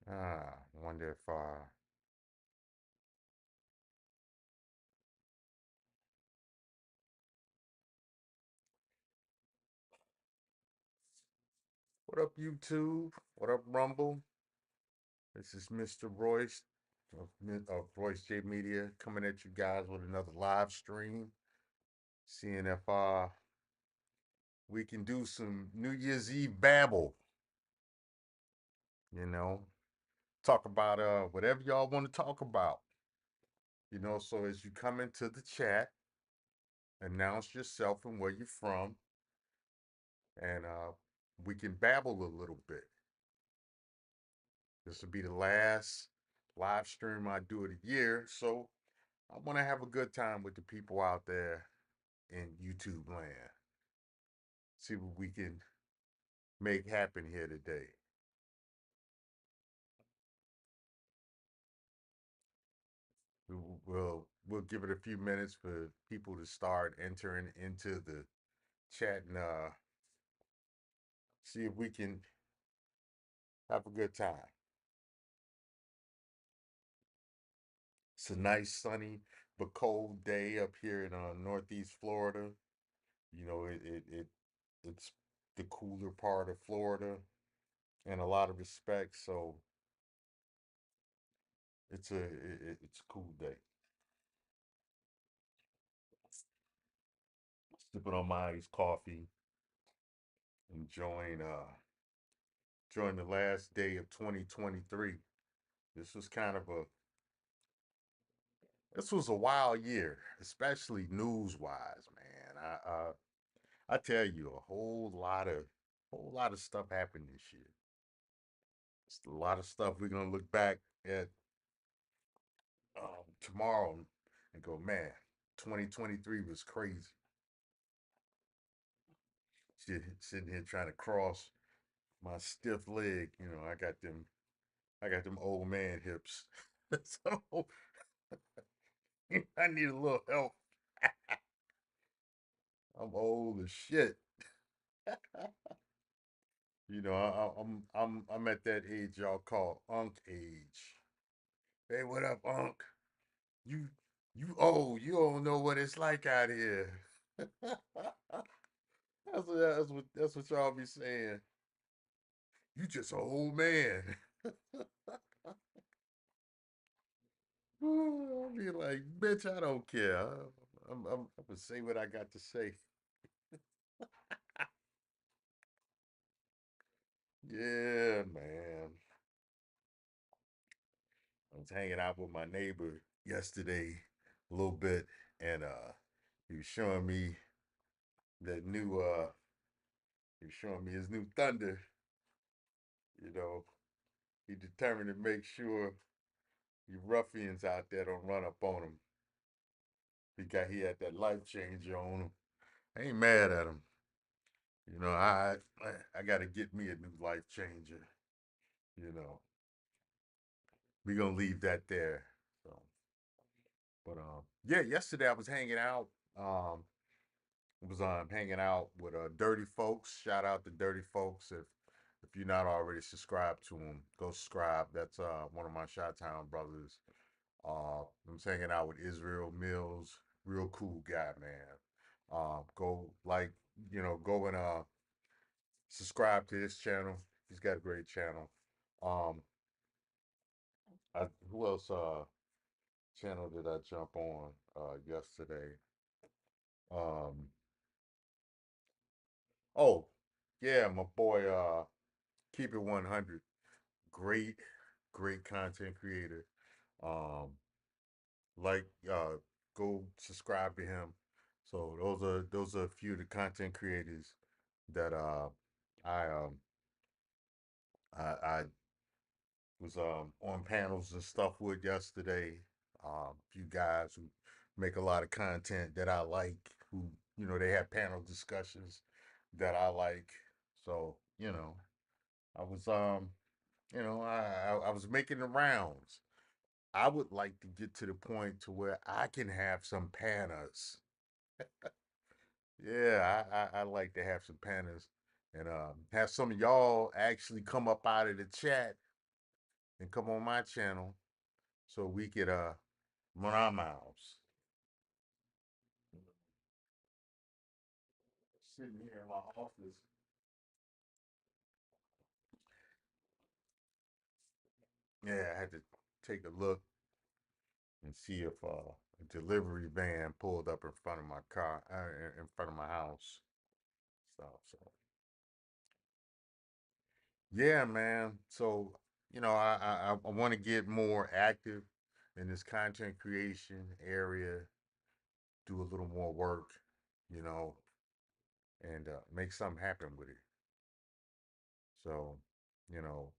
Ah, wonder if what up YouTube? What up Rumble? This is Mr. Royce of Royce J Media coming at you guys with another live stream. Seeing if we can do some New Year's Eve babble, you know. Talk about whatever y'all want to talk about. So as you come into the chat, announce yourself and where you're from, and we can babble a little bit. This will be the last live stream I do of the year, so I want to have a good time with the people out there in YouTube land. See what we can make happen here today. We'll give it a few minutes for people to start entering into the chat and see if we can have a good time. It's a nice sunny but cold day up here in Northeast Florida. It's the cooler part of Florida in a lot of respects, so it's a cool day. Sipping on my iced coffee, enjoying during the last day of 2023. This was kind of a this was a wild year, especially news wise, man. I tell you, a whole lot of stuff happened this year. It's a lot of stuff we're gonna look back at tomorrow and go, man, 2023 was crazy. Sitting here trying to cross my stiff leg. I got them old man hips. So I need a little help. I'm old as shit. I'm at that age y'all call unk age. Hey, what up, unk? You you old. You don't know what it's like out here. That's what y'all be saying. You just an old man. I'll be like, bitch, I don't care. I'm gonna say what I got to say. Yeah, man. I was hanging out with my neighbor yesterday a little bit, and he was showing me that new he was showing me his new Thunder. You know, he determined to make sure you ruffians out there don't run up on him. He had that life changer on him. I ain't mad at him. I got to get me a new life changer. You know, we gonna leave that there. So, but yeah, yesterday I was hanging out. Um, was hanging out with Dirty Folks. Shout out to Dirty Folks. If you're not already subscribed to them, go subscribe. That's one of my Shot Town brothers. I was hanging out with Israel Mills. Real cool guy, man. Go like go and subscribe to his channel. He's got a great channel. Um, who else channel did I jump on yesterday? Um, oh yeah, my boy Keep It 100. Great, great content creator. Um, like go subscribe to him. So those are a few of the content creators that I um I was on panels and stuff with yesterday. A few guys who make a lot of content that I like, who they have panel discussions that I like. So I was I was making the rounds. I would like to get to the point to where I can have some panas. Yeah, I like to have some panas and have some of y'all actually come up out of the chat and come on my channel so we could run our mouths. Sitting here in my office. Yeah, I had to take a look and see if a delivery van pulled up in front of my car, in front of my house. So yeah, man. So I want to get more active in this content creation area, do a little more work, you know, and make something happen with it. So, you know,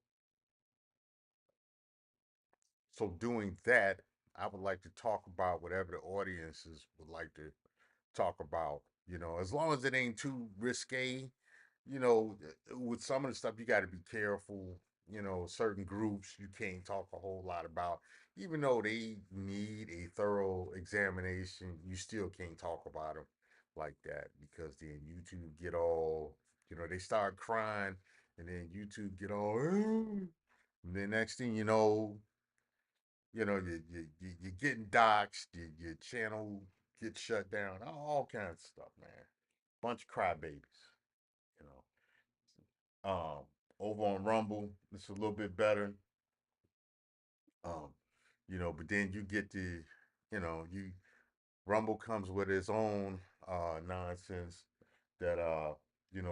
so doing that, I would like to talk about whatever the audiences would like to talk about, as long as it ain't too risque. With some of the stuff, you got to be careful. Certain groups you can't talk a whole lot about, even though they need a thorough examination. You still can't talk about them like that because then YouTube get all, they start crying, and then YouTube get all, "Oh." And then next thing you're getting doxxed, your channel gets shut down, all kinds of stuff, man. Bunch of crybabies, you know. Over on Rumble, it's a little bit better. Um, but then you get the, you Rumble comes with its own nonsense that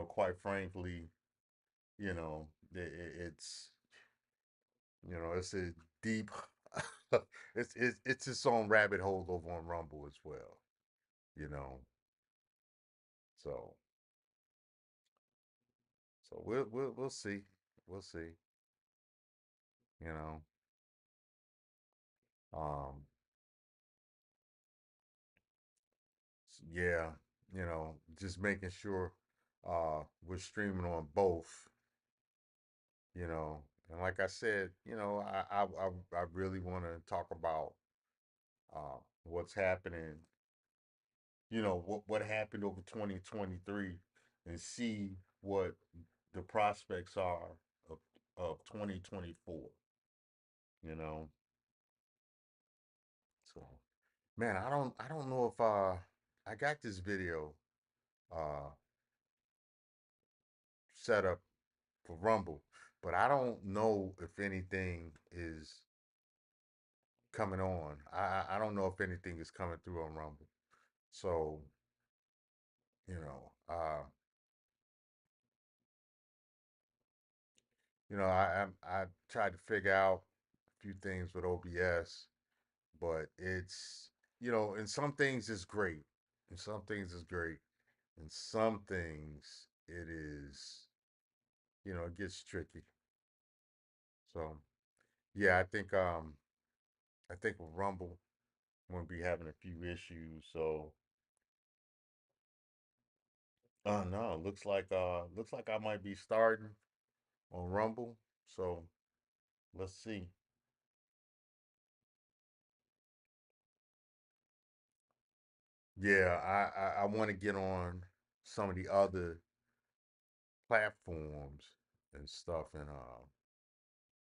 quite frankly, it's it's a deep it's its own rabbit hole over on Rumble as well, you know. So we'll see. We'll see, you know. Um yeah, just making sure we're streaming on both, you know. And like I said, I really want to talk about what's happening, what happened over 2023 and see what the prospects are of 2024, you know. So, man, I don't know if I got this video uh set up for Rumble, but I don't know if anything is coming on. I don't know if anything is coming through on Rumble. So, you know, uh, I tried to figure out a few things with OBS, but it's in some things it's great, and some things it's great, and some things it is, it gets tricky. So yeah, I think with Rumble we'll be having a few issues. So no, looks like I might be starting on Rumble. So let's see. Yeah, I want to get on some of the other platforms and stuff, and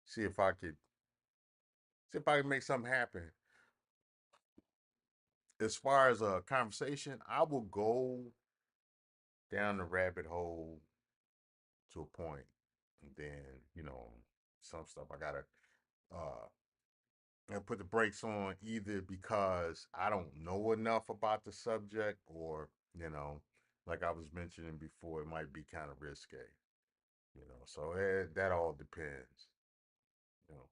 see if I could see if I can make something happen. As far as a conversation, I will go down the rabbit hole to a point, and then some stuff uh I put the brakes on, either because I don't know enough about the subject, or like I was mentioning before, it might be kind of risque. So that all depends. You know,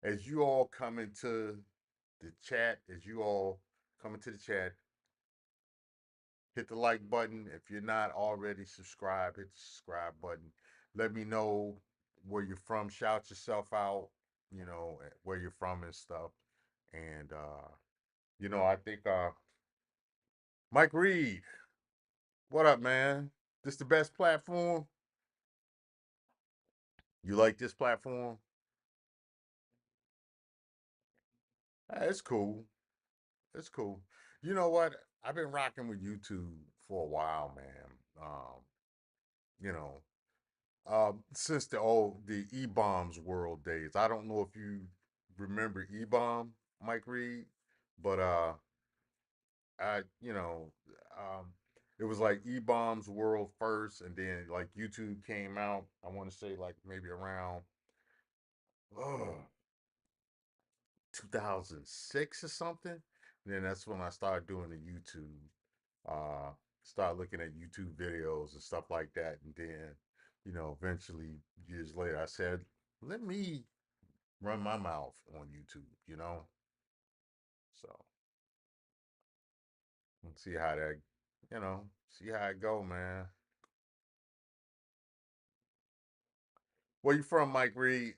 as you all come into the chat, as you all come into the chat, hit the like button. If you're not already subscribed, hit the subscribe button. Let me know where you're from. Shout yourself out, where you're from and stuff. And I think Mike Reed, what up, man? This the best platform? You like this platform? It's cool. It's cool. You know what? I've been rocking with YouTube for a while, man. You know, since the E Bombs World days. I don't know if you remember E Bomb, Mike Reed, but I it was like E Bombs World first, and then like YouTube came out. I want to say like maybe around oh, 2006 or something. And then that's when I started doing the YouTube. Uh, start looking at YouTube videos and stuff like that, and then eventually years later, I said, let me run my mouth on YouTube. So and see how that, see how it go, man. Where you from, Mike Reed?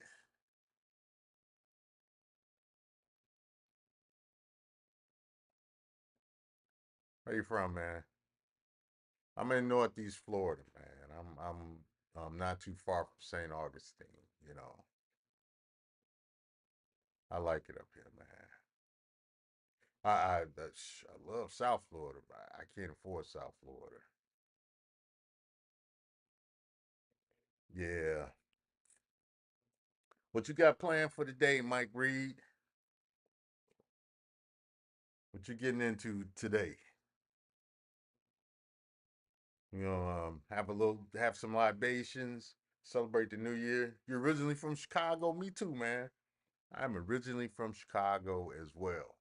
Where you from, man? I'm in Northeast Florida, man. I'm not too far from St. Augustine. I like it up here, man. I love South Florida, but I can't afford South Florida. Yeah. What you got planned for the day, Mike Reed? What you getting into today? Have some libations, celebrate the new year. You're originally from Chicago, me too, man. I'm originally from Chicago as well.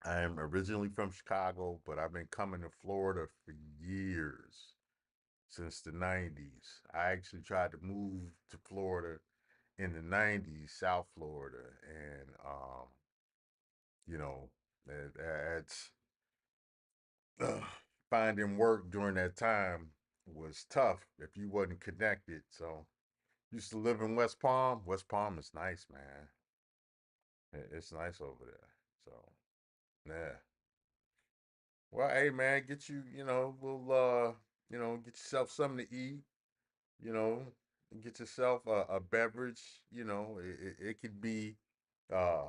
I am originally from Chicago, but I've been coming to Florida for years, since the 90s. I actually tried to move to Florida in the 90s, South Florida, and you know, that's uh, finding work during that time was tough if you wasn't connected. So, used to live in West Palm. West Palm is nice, man. It's nice over there. So, yeah. Well, hey, man, get you, get yourself something to eat, you know, get yourself a beverage, it could be, uh,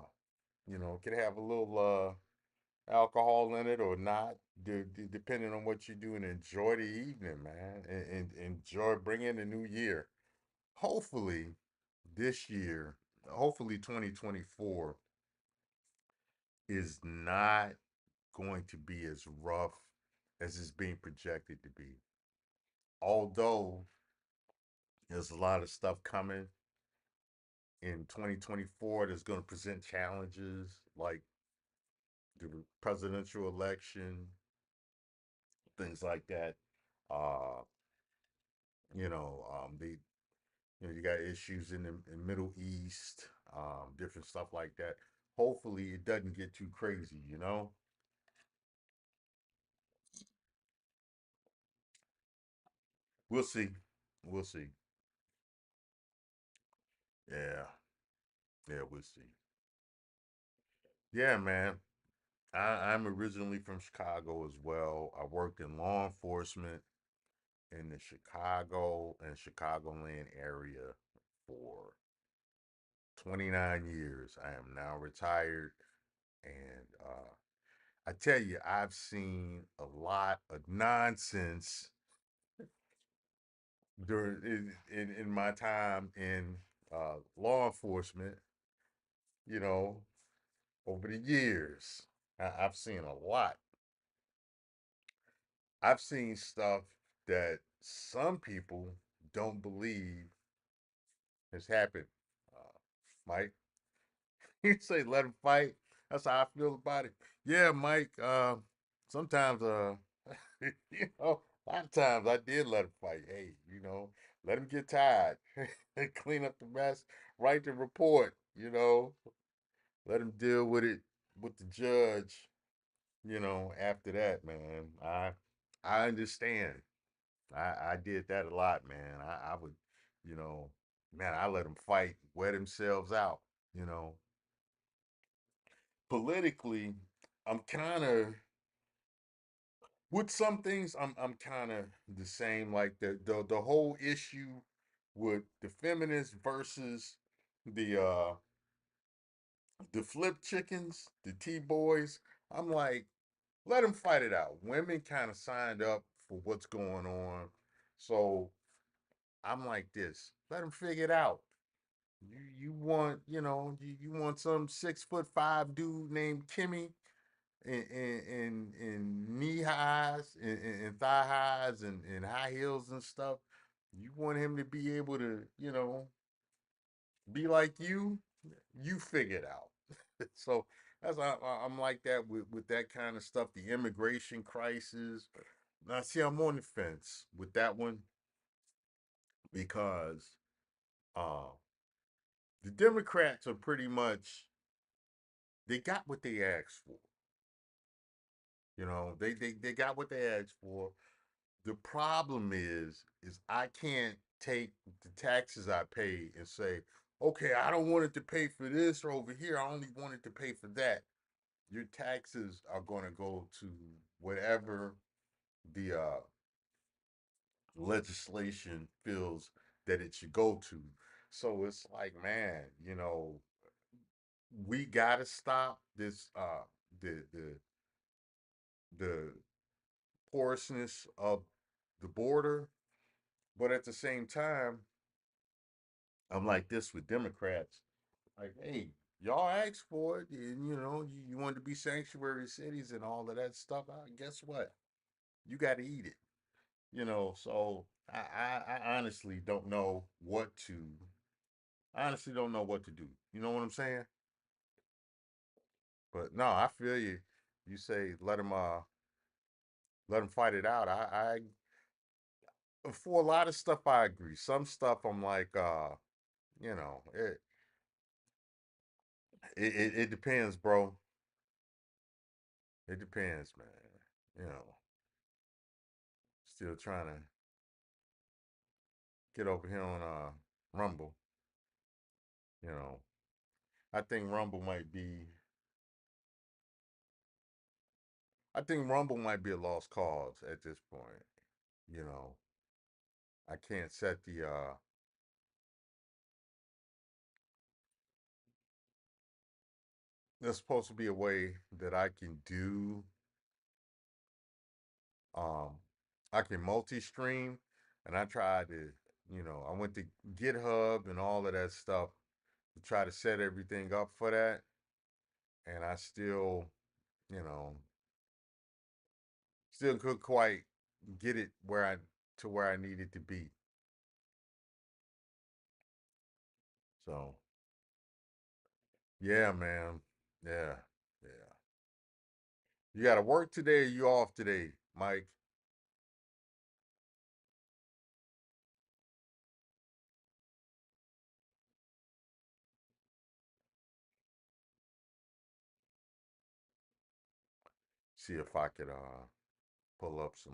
could have a little alcohol in it or not, depending on what you do, and enjoy the evening, man, and enjoy bringing the new year. Hopefully, this year, hopefully 2024 is not going to be as rough as it's being projected to be. Although there's a lot of stuff coming in 2024 that's going to present challenges like the presidential election, things like that. Uh, the you got issues in the Middle East, different stuff like that. Hopefully, it doesn't get too crazy. We'll see. We'll see. Yeah, yeah, we'll see. Yeah, man. I'm originally from Chicago as well. I worked in law enforcement in the Chicago and Chicagoland area for 29 years. I am now retired, and I tell you, I've seen a lot of nonsense during in my time in law enforcement. You know, over the years, I've seen a lot. I've seen stuff that some people don't believe has happened. Mike, you say let him fight. That's how I feel about it. Yeah, Mike. Sometimes, a lot of times I did let him fight. Hey, let him get tired, clean up the mess, write the report. Let him deal with it with the judge. After that, man, I understand. I did that a lot, man. I would, you know, man, I let them fight, wear themselves out. You know, politically, I'm kind of with some things. I'm kind of the same. Like the whole issue with the feminists versus the The flip chickens, the T boys, I'm like, let them fight it out. Women kind of signed up for what's going on. So I'm like this. Let them figure it out. You want, you want some 6'5" dude named Kimmy in knee highs and thigh highs and high heels and stuff. You want him to be able to, be like you figure it out. So that's I'm like that with that kind of stuff. The immigration crisis. Now, see, I'm on the fence with that one because uh, the Democrats are pretty much they got what they asked for. They got what they asked for. The problem is I can't take the taxes I pay and say, okay, I don't want it to pay for this or over here. I only want it to pay for that. Your taxes are going to go to whatever the legislation feels that it should go to. So it's like, man, we got to stop this the porousness of the border, but at the same time, I'm like this with Democrats. Like, hey, y'all asked for it, and you wanted to be sanctuary cities and all of that stuff. Guess what? You got to eat it. So I honestly don't know what to. I honestly don't know what to do. You know what I'm saying? But no, I feel you. You say let them fight it out. For a lot of stuff I agree. Some stuff I'm like you know, it it depends, bro. It depends, man. You know, still trying to get over here on Rumble. You know, I think Rumble might be. I think Rumble might be a lost cause at this point. You know, I can't set the. There's supposed to be a way that Um, I can multi-stream, and I tried to. I went to GitHub and all of that stuff to try to set everything up for that, and I still, you know, still could quite get it where I needed to be. So yeah, man. Yeah, yeah. You got to work today or you off today, Mike? See if I could pull up some.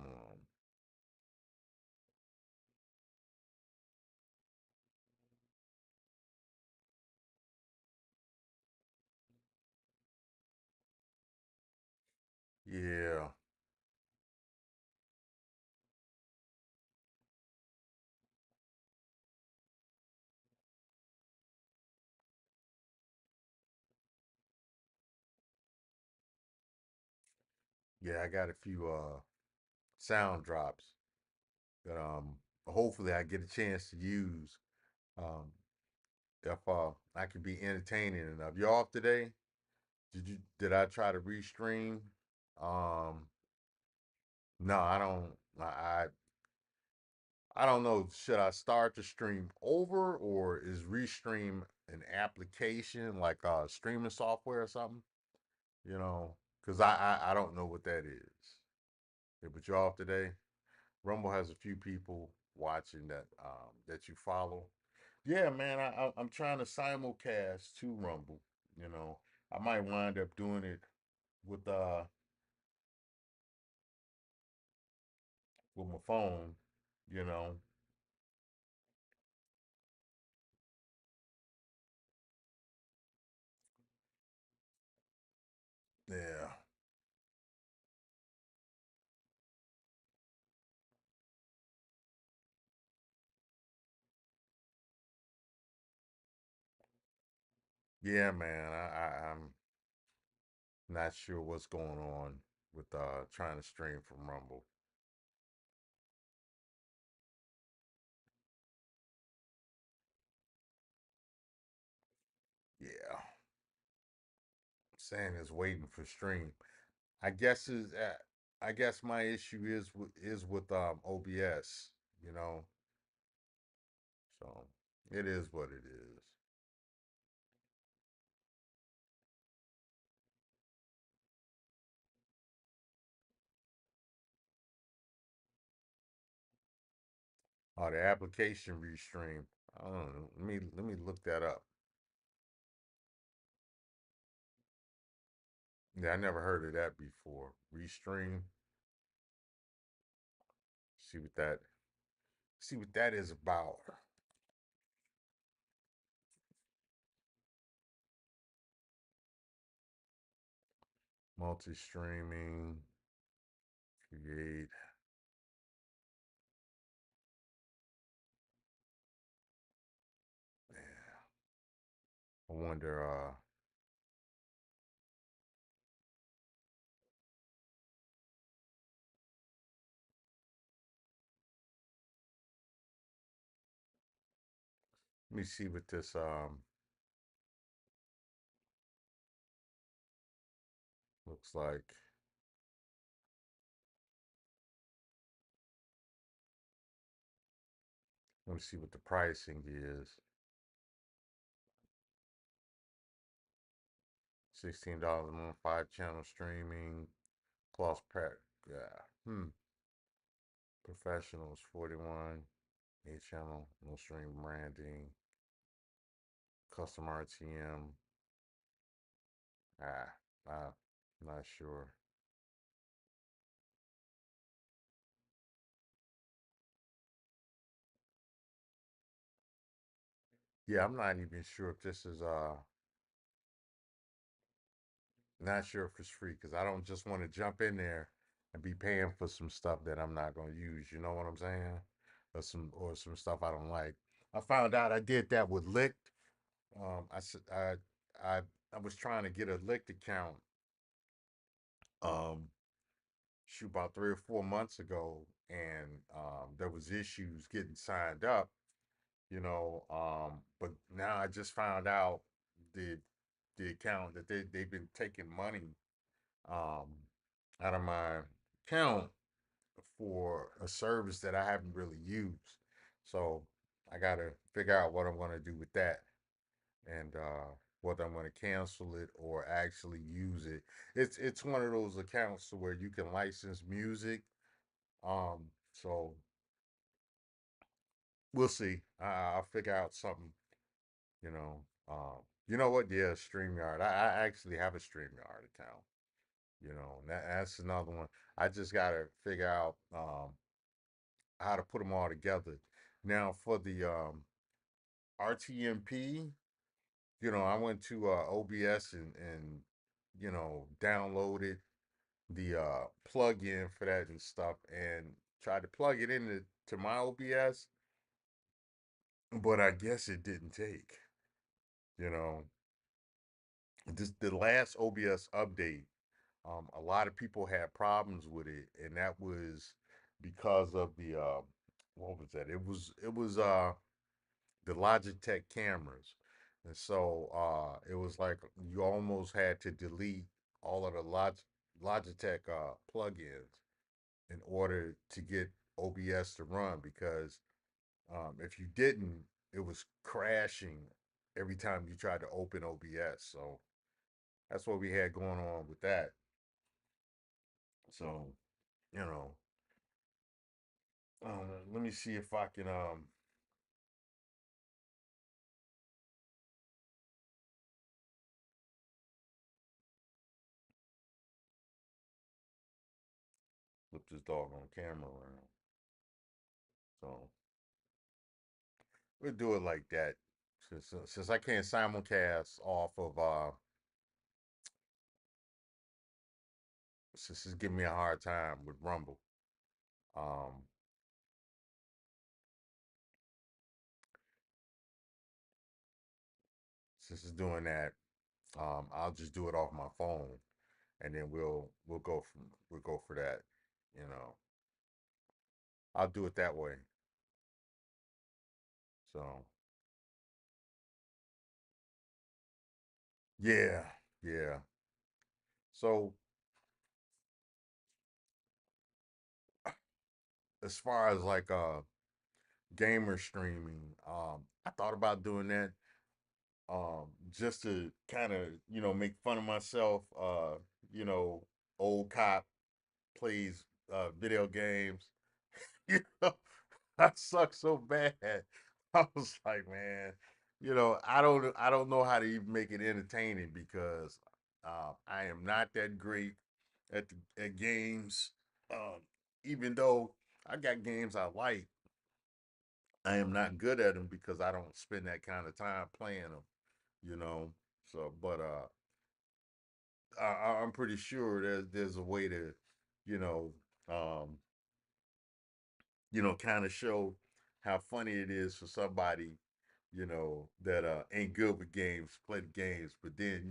Yeah, yeah. I got a few sound drops that hopefully I get a chance to use. Um, if I can be entertaining enough. You off today? Did I try to restream? Um, no, I don't. I don't know. Should I start the stream over or is restream an application like streaming software or something? Because I don't know what that is. Yeah, but you're off today. Rumble has a few people watching that you follow. Yeah, man, I'm trying to simulcast to Rumble. You know, I might wind up doing it with uh with my phone. You know, yeah, Yeah, man. I'm not sure what's going on with trying to stream from Rumble. Yeah, saying is waiting for stream. I guess is I guess my issue is with OBS. You know, so it is what it is. The application restream. I don't know. Let me look that up. Yeah, I never heard of that before. Restream. See what that see what that is about. Multi-streaming. Create. Yeah. I wonder. Let me see what this looks like. Let me see what the pricing is. $16 a month, 5 channel streaming, plus pack. Yeah. Professionals 41, 8 channel, no stream branding, custom RTM. Ah, not sure. Yeah, I'm not even sure if this is not sure if it's free because I don't just want to jump in there and be paying for some stuff that I'm not gonna use. You know what I'm saying? Or some stuff I don't like. I found out I did that with Licked. I s- I I was trying to get a Licked account. Um, shoot, about 3 or 4 months ago, and there was issues getting signed up. But now I just found out the the account that they've been taking money um, out of my account for a service that I haven't really used. So I got to figure out what I'm going to do with that and whether I'm going to cancel it or actually use it. It's one of those accounts to where you can license music. So we'll see. I'll figure out something. You know. You know what? Yeah, StreamYard. I actually have a StreamYard account. And that's another one. I just gotta figure out how to put them all together. Now for the RTMP, I went to OBS and downloaded the plug-in for that and stuff and tried to plug it into my OBS, but I guess it didn't take. You know, the last OBS update, a lot of people had problems with it, and that was because of the what was that? It was the Logitech cameras, and so it was like you almost had to delete all of the Logitech plugins in order to get OBS to run because if you didn't, it was crashing every time you tried to open OBS. So that's what we had going on with that. So you know, let me see if I can flip this dog on camera around. So we'll do it like that. Since I can't simulcast off of since it's giving me a hard time with Rumble. Um since it's doing that, I'll just do it off my phone, and then we'll go for that. You know, I'll do it that way. So yeah, yeah. So as far as like gamer streaming, I thought about doing that, just to kind of make fun of myself. You know, old cop plays video games. You know, I suck so bad. I was like, man, I don't know how to even make it entertaining because I am not that great at games. Um, Even though I got games I like, I am not good at them because I don't spend that kind of time playing them. You know, so but I'm pretty sure there's a way to, you know, um, kind of show how funny it is for somebody, that ain't good with games, play the games, but then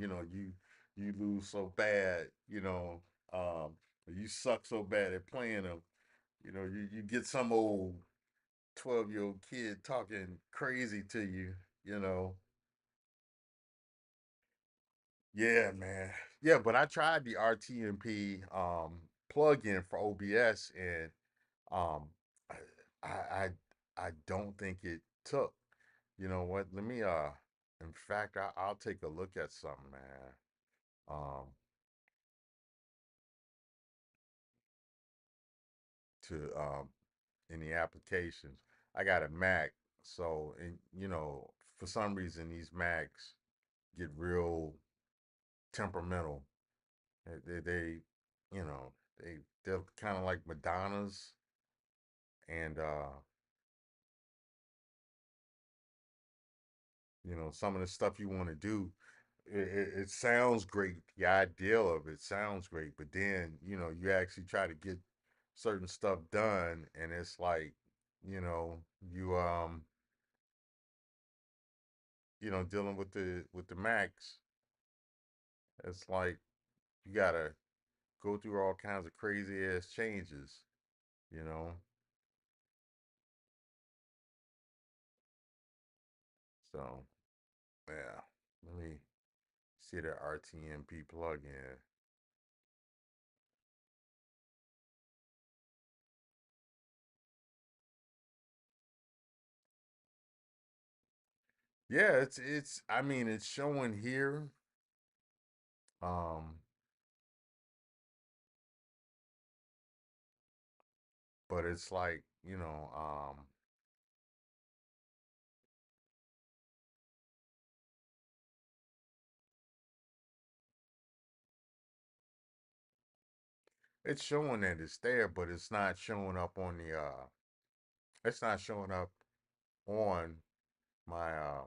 you lose so bad, you suck so bad at playing them, you get some old 12-year-old kid talking crazy to you, you know. Yeah, man. Yeah, but I tried the RTMP plugin for OBS, and um I I I don't think it took. You know what? Let me in fact I'll take a look at something, man. Um to in the applications. I got a Mac, so and for some reason these Macs get real temperamental. They they're kind of like Madonnas, and some of the stuff you want to do, it sounds great. The ideal of it sounds great, but then you actually try to get certain stuff done, and it's like you dealing with the Macs. It's like you gotta go through all kinds of crazy ass changes. You know, so yeah. Let me see the RTMP plugin. Yeah, it's. I mean, it's showing here. Um, but it's like it's showing that it's there, but it's not showing up on the. It's not showing up on my.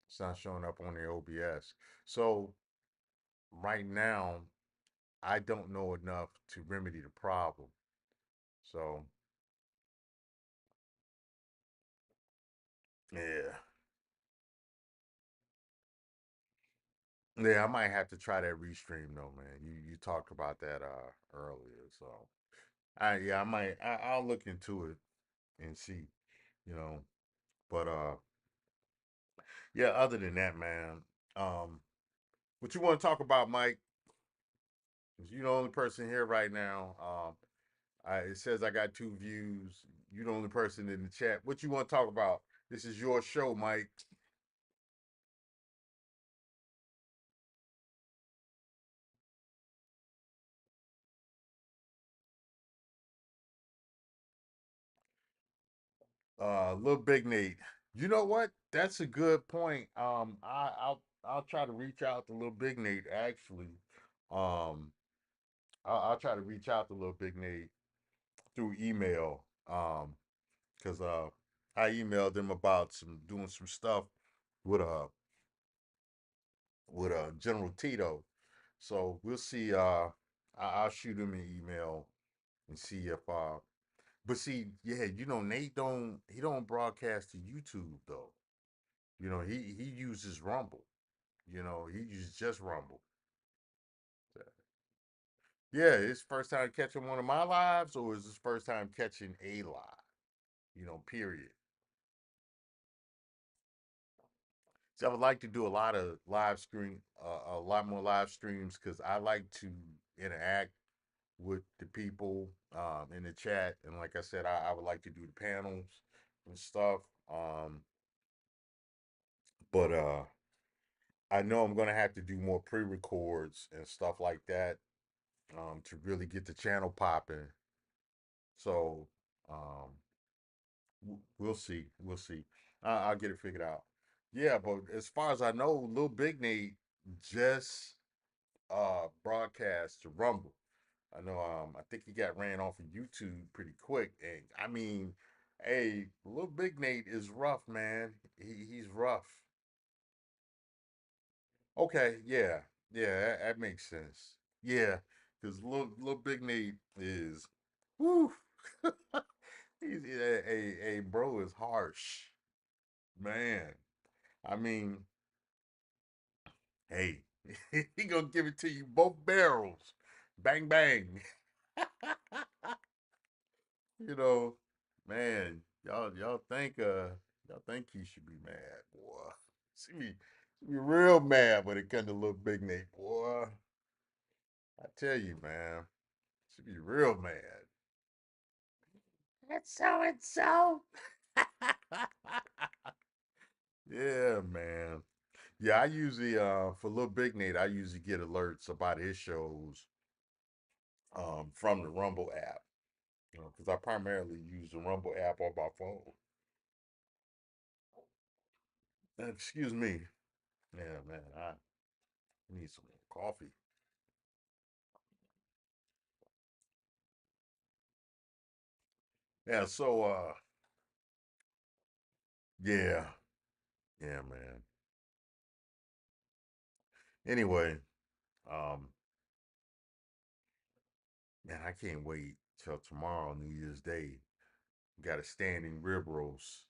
It's not showing up on the OBS. So right now, I don't know enough to remedy the problem. So yeah, yeah, I might have to try that restream though, man. You talked about that earlier, so I might I'll look into it and see, you know. But yeah, other than that, man, um, what you want to talk about, Mike? 'Cause you're the only person here right now. It says I got 2 views. You're the only person in the chat. What you want to talk about? This is your show, Mike. Little Big Nate. You know what? That's a good point. I'll try to reach out to Little Big Nate. Actually, um, I'll try to reach out to Little Big Nate through email. Because I emailed him about some doing some stuff with General Tito. So we'll see. I'll shoot him an email and see if But see, yeah, Nate don't he don't broadcast to YouTube though. He uses Rumble. He uses just Rumble. So, yeah, his first time catching one of my lives, or is his first time catching a live? Period. So I would like to do a lot of a lot more live streams because I like to interact with the people in the chat, and like I said, I would like to do the panels and stuff. But I know I'm gonna have to do more pre-records and stuff like that to really get the channel popping. So um, we'll see. We'll see. I'll get it figured out. Yeah, but as far as I know, Lil Big Nate just broadcast to Rumble. I know I think he got ran off of YouTube pretty quick. And I mean, hey, Lil Big Nate is rough, man. He's rough. Okay, yeah. Yeah, that makes sense. Yeah, because Lil Big Nate is whoo. He's a bro is harsh. Man. I mean, hey, he gonna give it to you both barrels. Bang bang. you know, man, y'all think he should be mad, boy. See me real mad when it comes to little Big Nate, boy. I tell you, man, should be real mad. That's so and so. Yeah, man. Yeah, I usually for Little Big Nate, I usually get alerts about his shows from the Rumble app. Because I primarily use the Rumble app on my phone. Excuse me. Yeah, man, I need some coffee. Yeah, so yeah, yeah, man. Anyway, um, man, I can't wait till tomorrow, New Year's Day. Got a standing rib roast.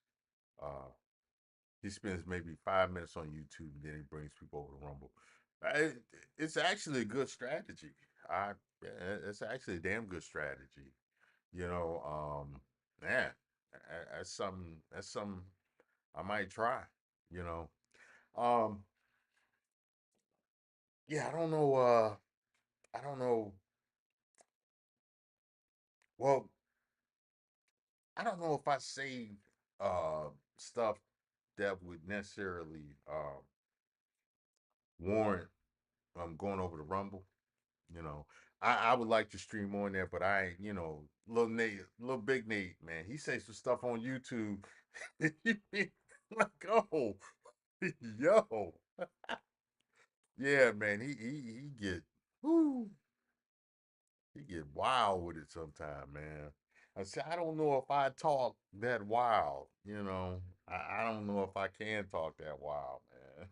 Uh, he spends maybe 5 minutes on YouTube, and then he brings people over to Rumble. I, it's actually a good strategy. I it's actually a damn good strategy. You know, man, that's something I might try. You know, um, yeah, I don't know. I don't know. Well, I don't know if I say uh stuff that would necessarily warrant going over to Rumble. You know, I would like to stream on there, but I ain't, little Nate, little Big Nate, man, he says some stuff on YouTube. like, oh, yo, yeah, man, he get, whoo, he get wild with it sometime, man. I say I don't know if I talk that wild, I don't know if I can talk that wild, man.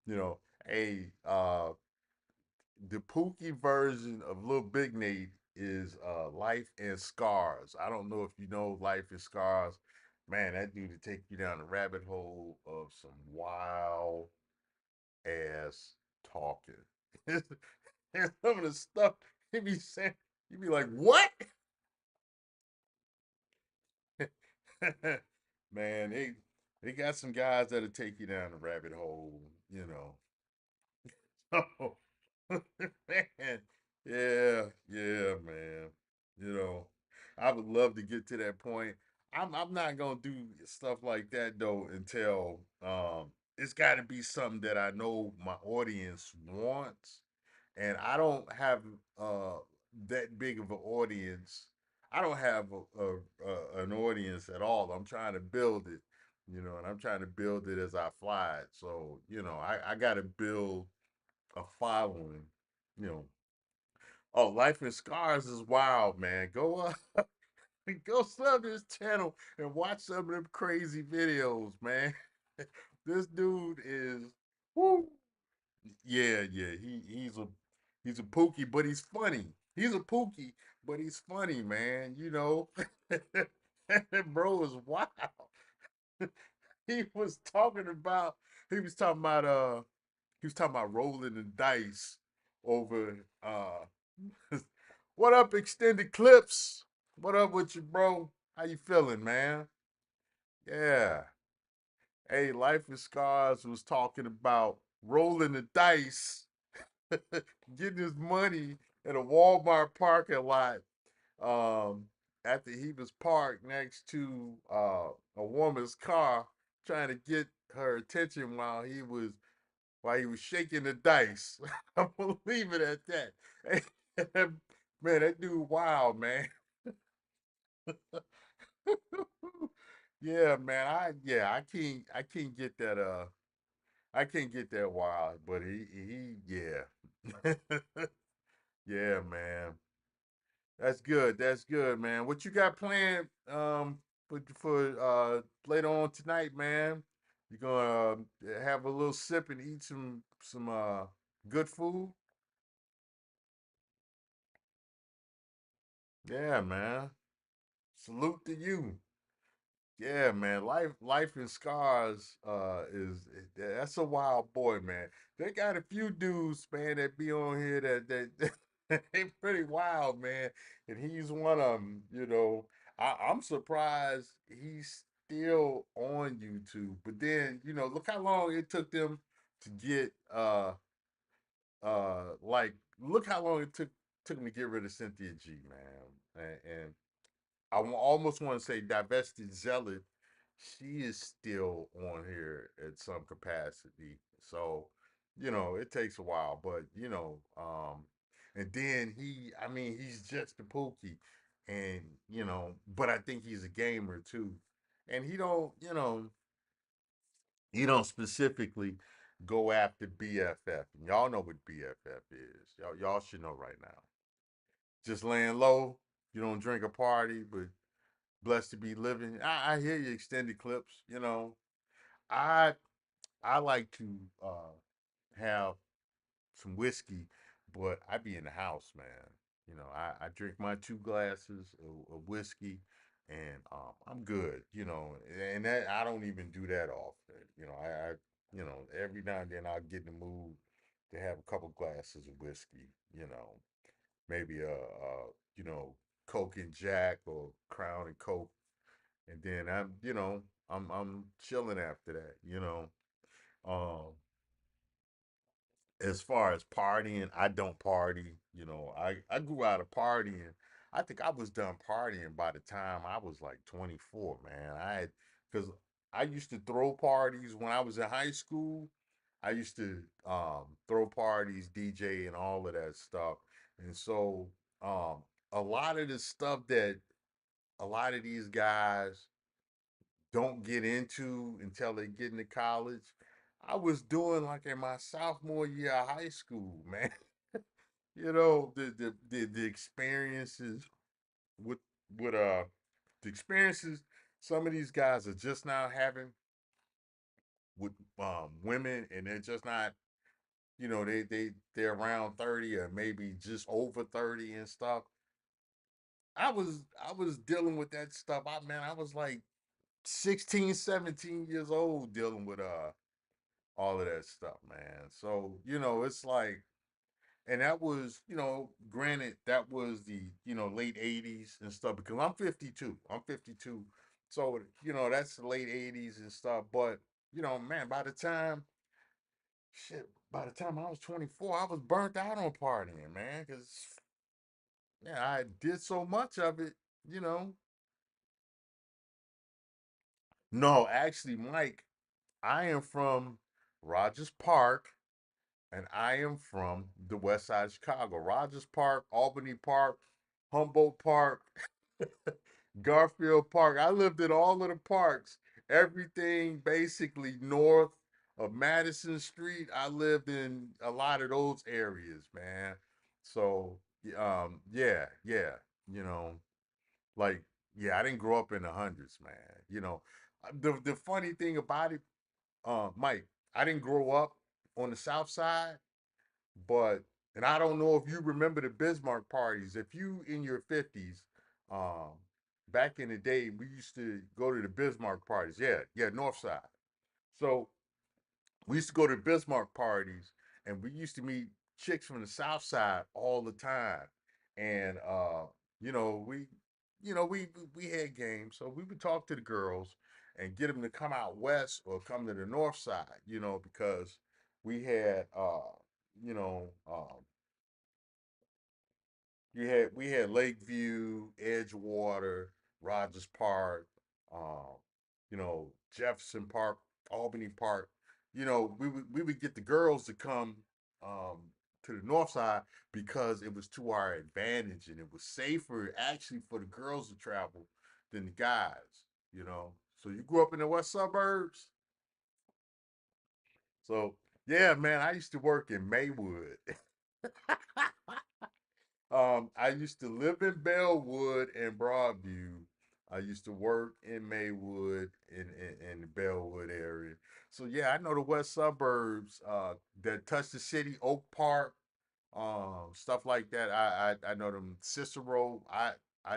You know, hey, the Pookie version of Little Big Nate is Life and Scars. I don't know if you know Life and Scars. Man, that dude to take you down the rabbit hole of some wild ass talking. and some of the stuff he be saying, you be like, what? Man, they got some guys that'll take you down the rabbit hole, Oh, man. Yeah, yeah, man. You know, I would love to get to that point. I'm not gonna do stuff like that though until it's gotta be something that I know my audience wants. And I don't have uh that big of an audience. I don't have an audience at all. I'm trying to build it, and I'm trying to build it as I fly it. So, I gotta build a following, you know. Oh, Life in Scars is wild, man. Go go sub this channel and watch some of them crazy videos, man. this dude is whoo. Yeah, yeah. He's a pookie, but he's funny. He's a pookie, but he's funny, man. And bro was wild. He was talking about he was talking about he was talking about rolling the dice over what up, extended clips? What up with you, bro? How you feeling, man? Yeah. Hey, Life of Scars was talking about rolling the dice, getting his money in a Walmart parking lot um, after he was parked next to a woman's car, trying to get her attention while he was shaking the dice. I'm gonna leave it at that. Man, that dude wild, man. Yeah, man. I can't get that I can't get that wild, but he yeah. Yeah, man. That's good. That's good, man. What you got planned for later on tonight, man? You gonna have a little sip and eat some good food? Yeah, man. Salute to you. Yeah, man. Life in Scars is that's a wild boy, man. They got a few dudes, man, that be on here that they pretty wild, man. And he's one of them, you know. I'm surprised he's still on YouTube. But then, look how long it took them to get like look how long it took them to get rid of Cynthia G, man. And almost want to say divested zealot. She is still on here at some capacity. So, it takes a while, but and then I mean, he's just a pookie, and but I think he's a gamer too, and he don't specifically go after BFF. And y'all know what BFF is. Y'all should know right now. Just laying low. You don't drink a party, but blessed to be living. I hear you extended clips. I I like to have some whiskey, but I be in the house, man. I drink my 2 glasses of whiskey, and I'm good. And that I don't even do that often. Every now and then I'll get in the mood to have a couple glasses of whiskey. Maybe Coke and Jack or Crown and Coke, and then I'm chilling after that. Um, as far as partying, I don't party. I grew out of partying. I think I was done partying by the time I was like 24, man. Because I used to throw parties when I was in high school. I used to throw parties, DJ, and all of that stuff. And so a lot of the stuff that a lot of these guys don't get into until they get into college. I was doing like in my sophomore year of high school, man. The experiences with with the experiences some of these guys are just now having with women, and they're just not, they're around 30 or maybe just over 30 and stuff. I was dealing with that stuff. I was like 16, 17 years old dealing with all of that stuff, man. So, it's like, and that was, granted, that was the, late 80s and stuff, because I'm 52. I'm 52. So, that's the late 80s and stuff. But, man, by the time I was 24, I was burnt out on partying, man, because, yeah, I did so much of it, you know. No, actually, Mike, I am from Rogers Park, and I am from the west side of Chicago. Rogers Park, Albany Park, Humboldt Park, Garfield Park. I lived in all of the parks. Everything basically north of Madison Street. I lived in a lot of those areas, man. So, yeah, yeah, you know, like, yeah, I didn't grow up in the hundreds, man. The funny thing about it, Mike, I didn't grow up on the South Side. But and I don't know if you remember the Bismarck parties. If you in your 50s, um, back in the day, we used to go to the Bismarck parties. Yeah, yeah, North Side. So we used to go to Bismarck parties, and we used to meet chicks from the South Side all the time. And you know, we had games, so we would talk to the girls and get them to come out west or come to the North Side. Because we had you know, we had Lakeview, Edgewater, Rogers Park, um, Jefferson Park, Albany Park. We would get the girls to come um, to the north side because it was to our advantage and it was safer actually for the girls to travel than the guys. So you grew up in the west suburbs. So yeah, man, I used to work in Maywood. I used to live in Bellwood and Broadview. I used to work in Maywood in the Bellwood area. So yeah, I know the west suburbs that touch the city, Oak Park, stuff like that. I know them Cicero. I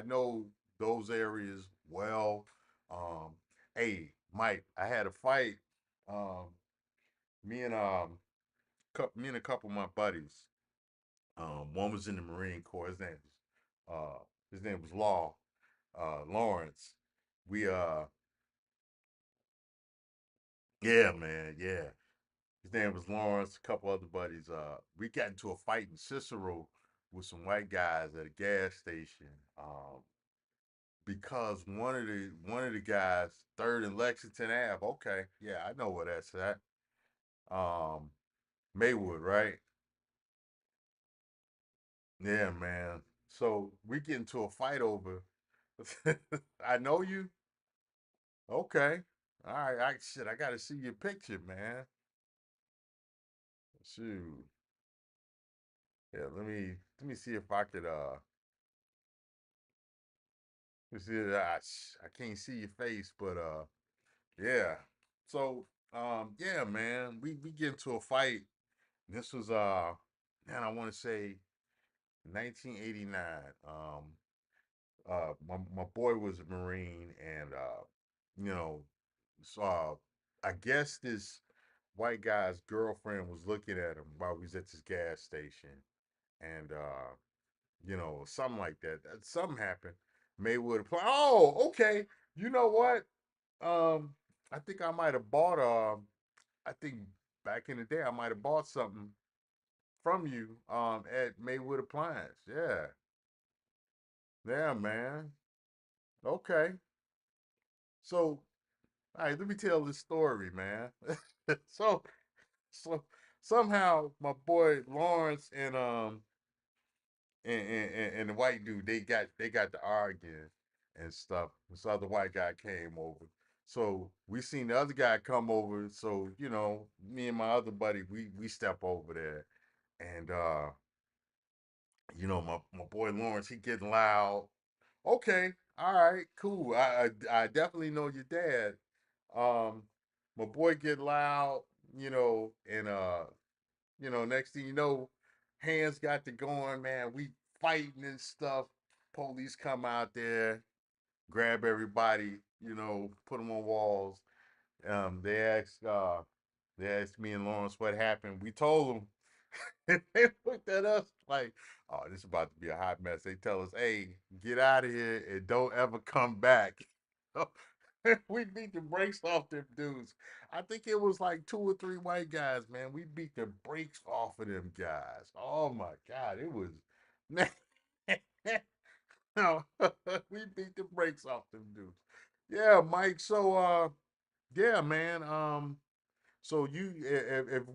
know those areas well. Um, hey, Mike, I had a fight. Um, me and a couple of my buddies. One was in the Marine Corps. His name was Lawrence. We Yeah, man, yeah. His name was Lawrence. A couple other buddies. We got into a fight in Cicero with some white guys at a gas station. Because one of the guys, Third and Lexington Ave. Okay, yeah, I know where that's at. Um, Maywood, right? Yeah, man. So we get into a fight over. I know you. Okay. All right. I got to see your picture, man. Shoot. Yeah. Let me see if I could. Let me see. I can't see your face, but yeah. So yeah, man. We get into a fight. This was man, I want to say 1989. My boy was a Marine, and you know, so I guess this white guy's girlfriend was looking at him while we was at this gas station, and something like that. Something happened. Maywood apply. Oh, okay. You know what? I think I might have bought. I think back in the day I might have bought something from you. At Maywood Appliance. Yeah, yeah, man. Okay. So, all right, let me tell this story, man. so, so somehow my boy Lawrence and the white dude they got to arguing and stuff. This other white guy came over. So we seen the other guy come over. So, me and my other buddy, we step over there. And my boy Lawrence, he getting loud. Okay, all right, cool. I definitely know your dad. Um, my boy get loud, and next thing you know, hands got to going, man. We fighting and stuff. Police come out there, grab everybody, put them on walls. Um, they asked uh they asked me and Lawrence what happened. We told them. And they looked at us like, oh, this is about to be a hot mess. They tell us, hey, get out of here and don't ever come back. We beat the brakes off them dudes. I think it was like two or three white guys, man. We beat the brakes off of them guys. Oh my God. It was no, we beat the brakes off them dudes. Yeah, Mike. So yeah, man. So if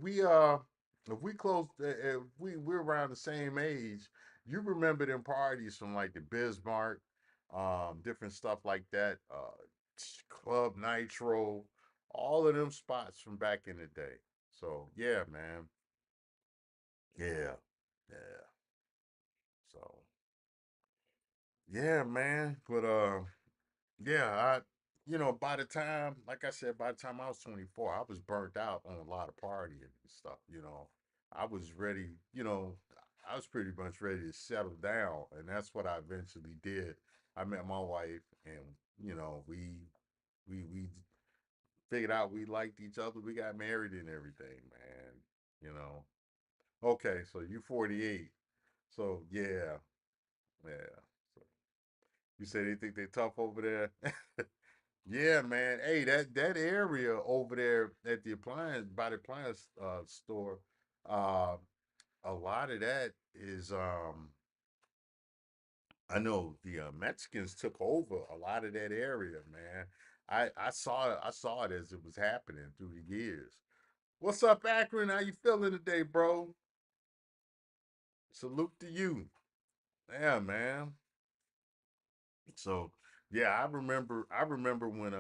we close if we're around the same age, you remember them parties from like the Bismarck, different stuff like that, Club Nitro, all of them spots from back in the day. So yeah, man. Yeah. Yeah. So yeah, man. But yeah, by the time, like I said, by the time I was 24, I was burnt out on a lot of partying and stuff. I was ready, I was pretty much ready to settle down, and that's what I eventually did. I met my wife, and we figured out we liked each other. We got married and everything, man. You know. Okay, so you 48. So yeah, yeah. So you say they think they tough over there. Yeah, man. Hey, that area over there at the appliance by the appliance store, uh, a lot of that is I know the Mexicans took over a lot of that area, man. I saw it as it was happening through the years. What's up, Akron? How you feeling today, bro? Salute to you. Yeah, man. So yeah, I remember when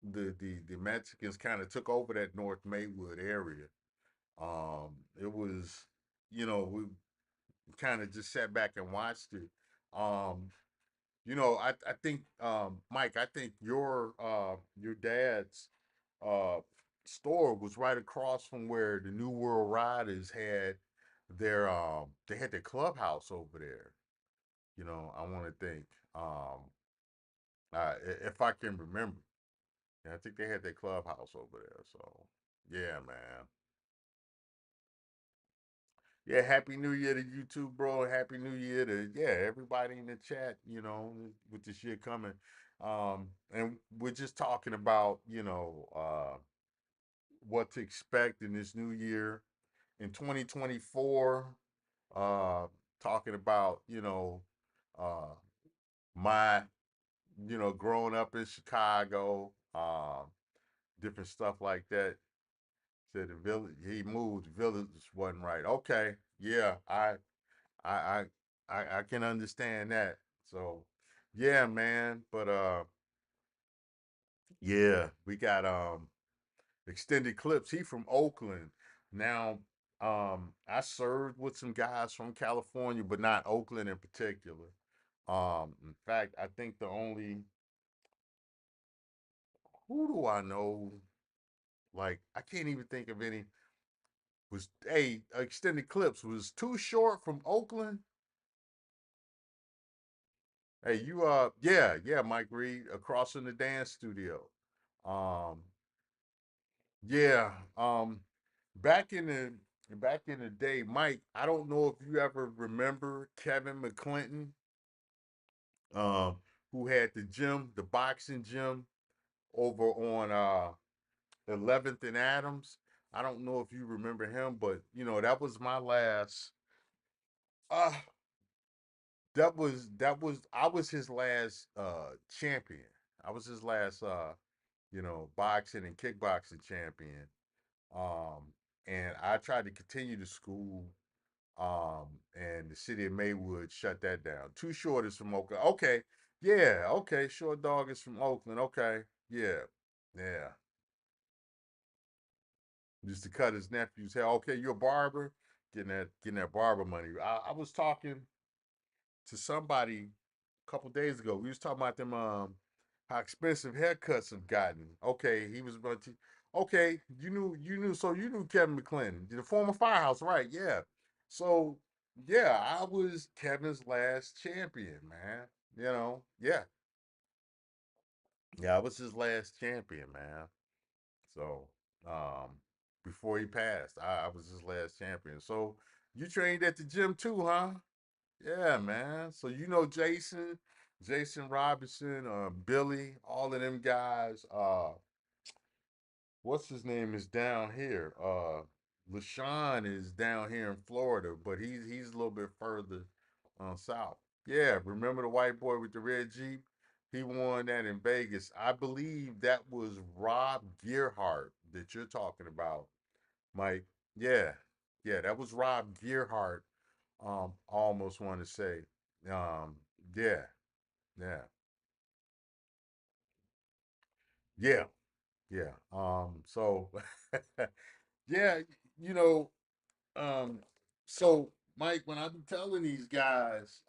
the Mexicans kind of took over that North Maywood area. It was, we kind of just sat back and watched it. Um, I think Mike, I think your dad's uh store was right across from where the New World Riders had their clubhouse over there. I want to think um if I can remember. Yeah, I think they had their clubhouse over there. So yeah, man. Yeah, happy New Year to you too, bro. Happy New Year to everybody in the chat, with this year coming. And we're just talking about, what to expect in this new year in 2024. Uh Talking about, uh my, growing up in Chicago, different stuff like that. Said the village he moved, the village wasn't right. Okay. Yeah, I I I can understand that. So yeah, man. But yeah, we got extended clips. He from Oakland. Now, I served with some guys from California, but not Oakland in particular. In fact, I think the only who do I know? Like, I can't even think of any. Was extended clips was too short from Oakland. Hey, you yeah, Mike Reed across in the dance studio. Um, yeah, back in the day, Mike, I don't know if you ever remember Kevin McClinton, um, who had the gym, the boxing gym over on 11th and Adams. I don't know if you remember him, but that was my last uh that was I was his last champion. I was his last boxing and kickboxing champion. Um, and I tried to continue the school, and the city of Maywood shut that down. Too Short is from Oakland. Okay, yeah, okay. Short Dog is from Oakland. Okay, yeah, yeah. Used to cut his nephew's hair. Okay, you're a barber, getting that barber money. I was talking to somebody a couple days ago. We was talking about them how expensive haircuts have gotten. Okay, he was about to. Okay, you knew Kevin McClinton, the former Firehouse, right? Yeah. So yeah, I was Kevin's last champion, man. Yeah, yeah, I was his last champion, man. So um, before he passed, I was his last champion. So you trained at the gym too, huh? Yeah, man. So Jason Robinson, Billy, all of them guys. What's his name is down here. LaShawn is down here in Florida, but he's a little bit further south. Yeah, remember the white boy with the red Jeep? He won that in Vegas. I believe that was Rob Gearhart that you're talking about, Mike. Yeah, yeah, that was Rob Gearhart. I almost want to say, um, yeah, yeah, yeah, yeah. So, yeah, you know, um, so Mike, when I'm telling these guys,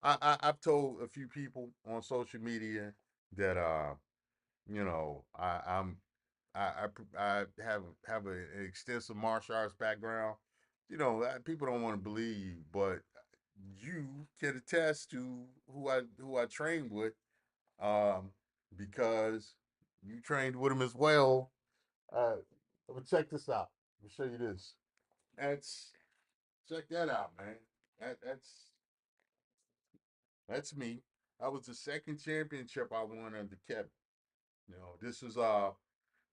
I've told a few people on social media that I have an extensive martial arts background. People don't want to believe, but you can attest to who I trained with, um, because you trained with him as well. Let me check this out. Let me show you this. That's check that out, man. That's me. That was the second championship I won under Kevin. This was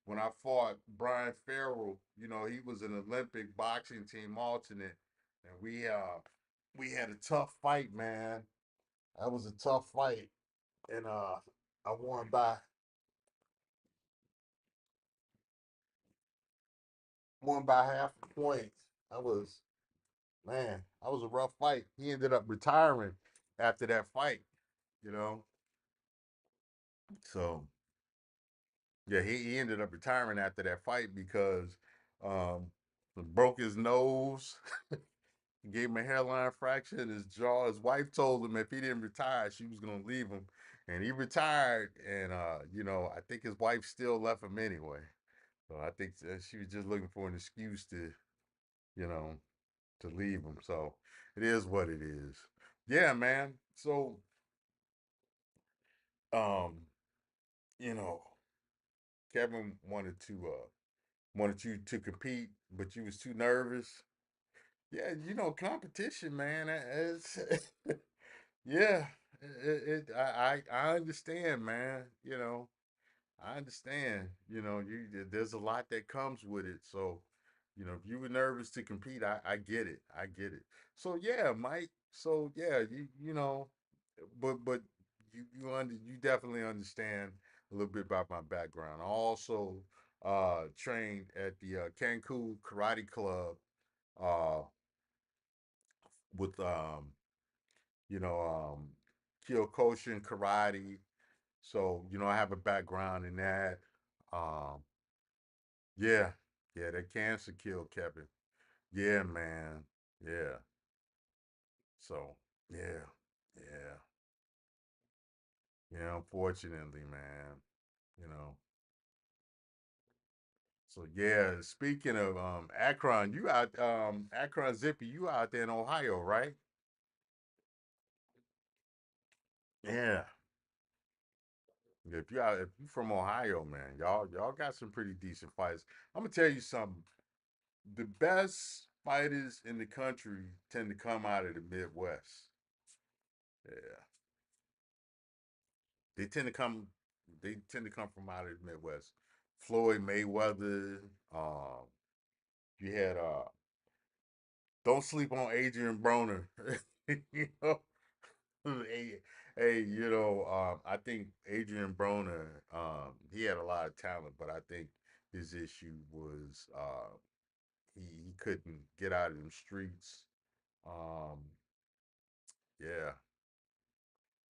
when I fought Brian Farrell. He was an Olympic boxing team alternate, and we had a tough fight, man. That was a tough fight, and I won by half a point. I was Man, that was a rough fight. He ended up retiring after that fight, you know. So yeah, he ended up retiring after that fight because um broke his nose, gave him a hairline fracture in his jaw. His wife told him if he didn't retire, she was gonna leave him. And he retired, and I think his wife still left him anyway. So I think she was just looking for an excuse you know, to leave him. So it is what it is. Yeah, man. So um, you know, Kevin wanted you to compete, but you was too nervous. Yeah, competition, man. It's yeah. I understand, man. I understand. There's a lot that comes with it. So, if you were nervous to compete, I get it. I get it. So yeah, Mike. So yeah, but you definitely understand a little bit about my background. I also trained at the Cancun Karate Club uh with you know um Kyokushin karate. So, I have a background in that. Um yeah. Yeah, that cancer killed Kevin. Yeah, man. Yeah. So, yeah. Yeah. Yeah, unfortunately, man. You know. So yeah, speaking of Akron, you out Akron Zippy, you out there in Ohio, right? Yeah. If you from Ohio, man, y'all got some pretty decent fights. I'm gonna tell you something. The best fighters in the country tend to come out of the Midwest. Yeah. They tend to come they tend to come from out of the Midwest. Floyd Mayweather, you had don't sleep on Adrian Broner. you know, hey, I think Adrian Broner, he had a lot of talent, but I think his issue was he couldn't get out of them streets. Um, yeah,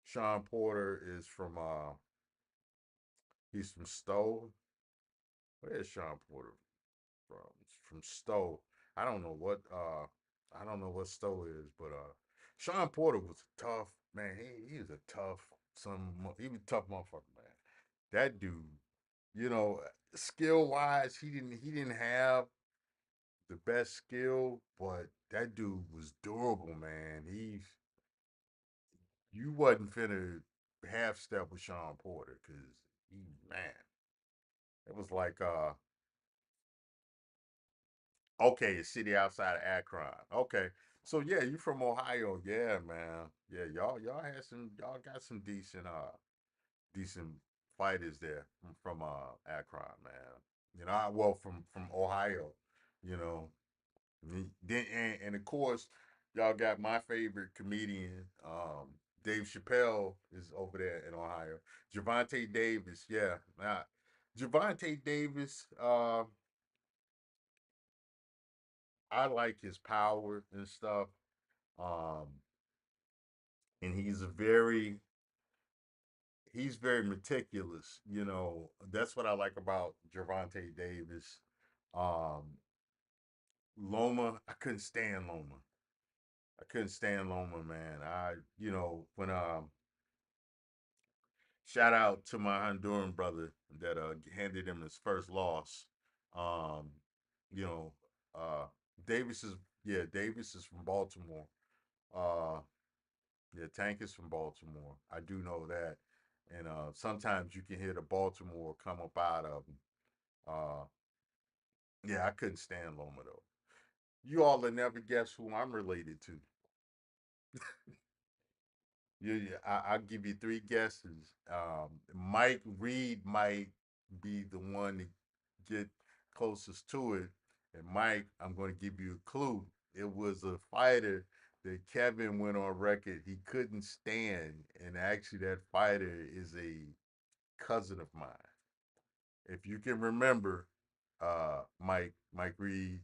Sean Porter is he's from Stowe. Where is Sean Porter from? From Stowe. I don't know what I don't know what Stowe is, but Sean Porter was a tough man. He was a he was a tough motherfucker, man. That dude, skill wise, he didn't have the best skill, but that dude was durable, man. You wasn't finna half step with Sean Porter because he man, it was like okay, a city outside of Akron. Okay. So yeah, you from Ohio. Yeah, man. Yeah, y'all got some decent fighters there from Akron, man. Well from Ohio, you know. And of course, y'all got my favorite comedian, Dave Chappelle is over there in Ohio. Javante Davis, yeah. Now, Javante Davis, I like his power and stuff. Um, and he's very meticulous. That's what I like about Javante Davis. Um, Loma, I couldn't stand Loma. I couldn't stand Loma, man. When shout out to my Honduran brother that handed him his first loss. Um, you know, uh, Davis is Davis is from Baltimore. Uh, yeah, Tank is from Baltimore. I do know that, and sometimes you can hear the Baltimore come up out of him. Uh, yeah, I couldn't stand Loma though. You all will never guess who I'm related to. I'll give you three guesses. Mike Reed might be the one to get closest to it. And Mike, I'm going to give you a clue. It was a fighter that Kevin went on record he couldn't stand. And actually, that fighter is a cousin of mine. If you can remember, Mike Reed,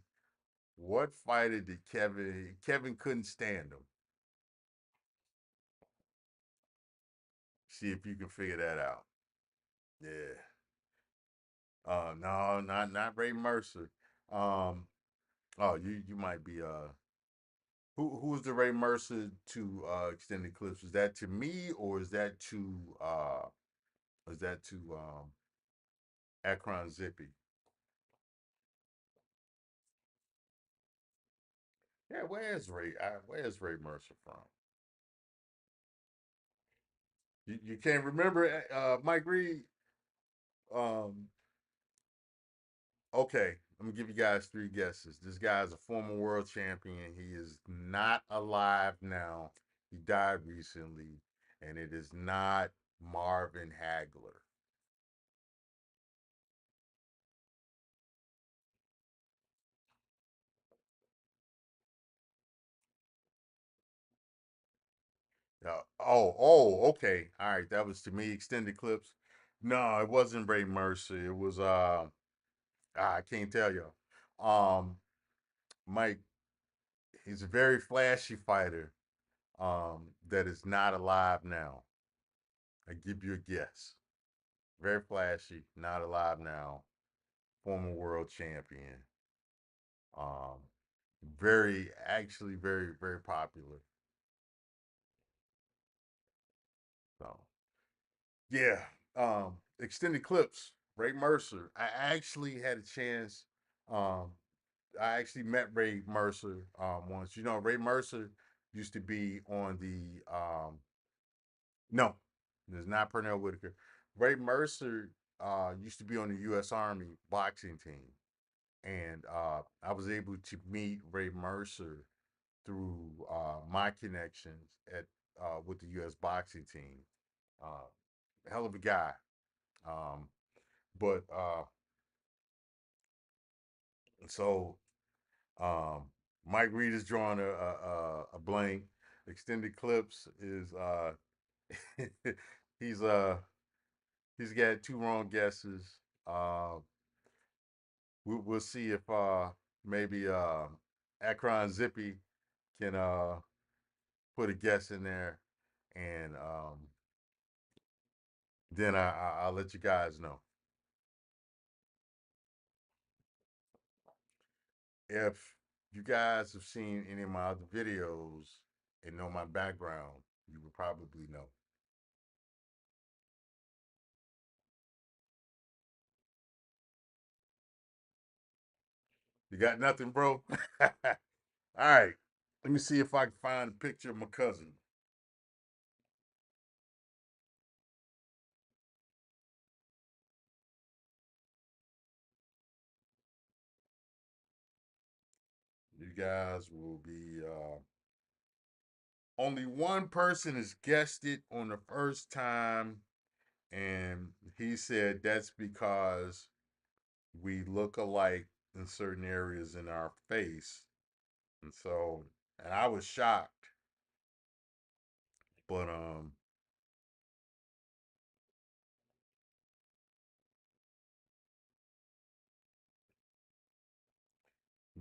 what fighter did Kevin couldn't stand him? See if you can figure that out. Yeah. No, not Ray Mercer. Um, oh, you might be who was the Ray Mercer to extended clips? Is that to me or is that to Akron Zippy? Yeah, where's Ray Mercer from? You can't remember Mike Reed? Um, okay, let me give you guys three guesses. This guy's a former world champion. He is not alive now. He died recently, and it is not Marvin Hagler. Okay. All right, that was to me extended clips. No, it wasn't Ray Mercer. It was I can't tell you. Um, Mike, he's a very flashy fighter. That is not alive now. I give you a guess. Very flashy, not alive now. Former world champion. Um, very popular. So yeah. Extended clips. Ray Mercer. I actually had a chance. Um, I actually met Ray Mercer once. You know, Ray Mercer used to be on the no, it's not Pernell Whitaker. Ray Mercer used to be on the U.S. Army boxing team, and I was able to meet Ray Mercer through my connections at with the U.S. boxing team. Uh, Hell of a guy. Um, but so um, Mike Reed is drawing a blank. Extended clips is he's he's got two wrong guesses. Uh, we'll see if maybe Akron Zippy can put a guess in there, and then I'll let you guys know. If you guys have seen any of my other videos and know my background, you would probably know. You got nothing, bro? All right. Let me see if I can find a picture of my cousin. You guys will be only one person has guessed it on the first time, and he said that's because we look alike in certain areas in our face. And so, and I was shocked, but let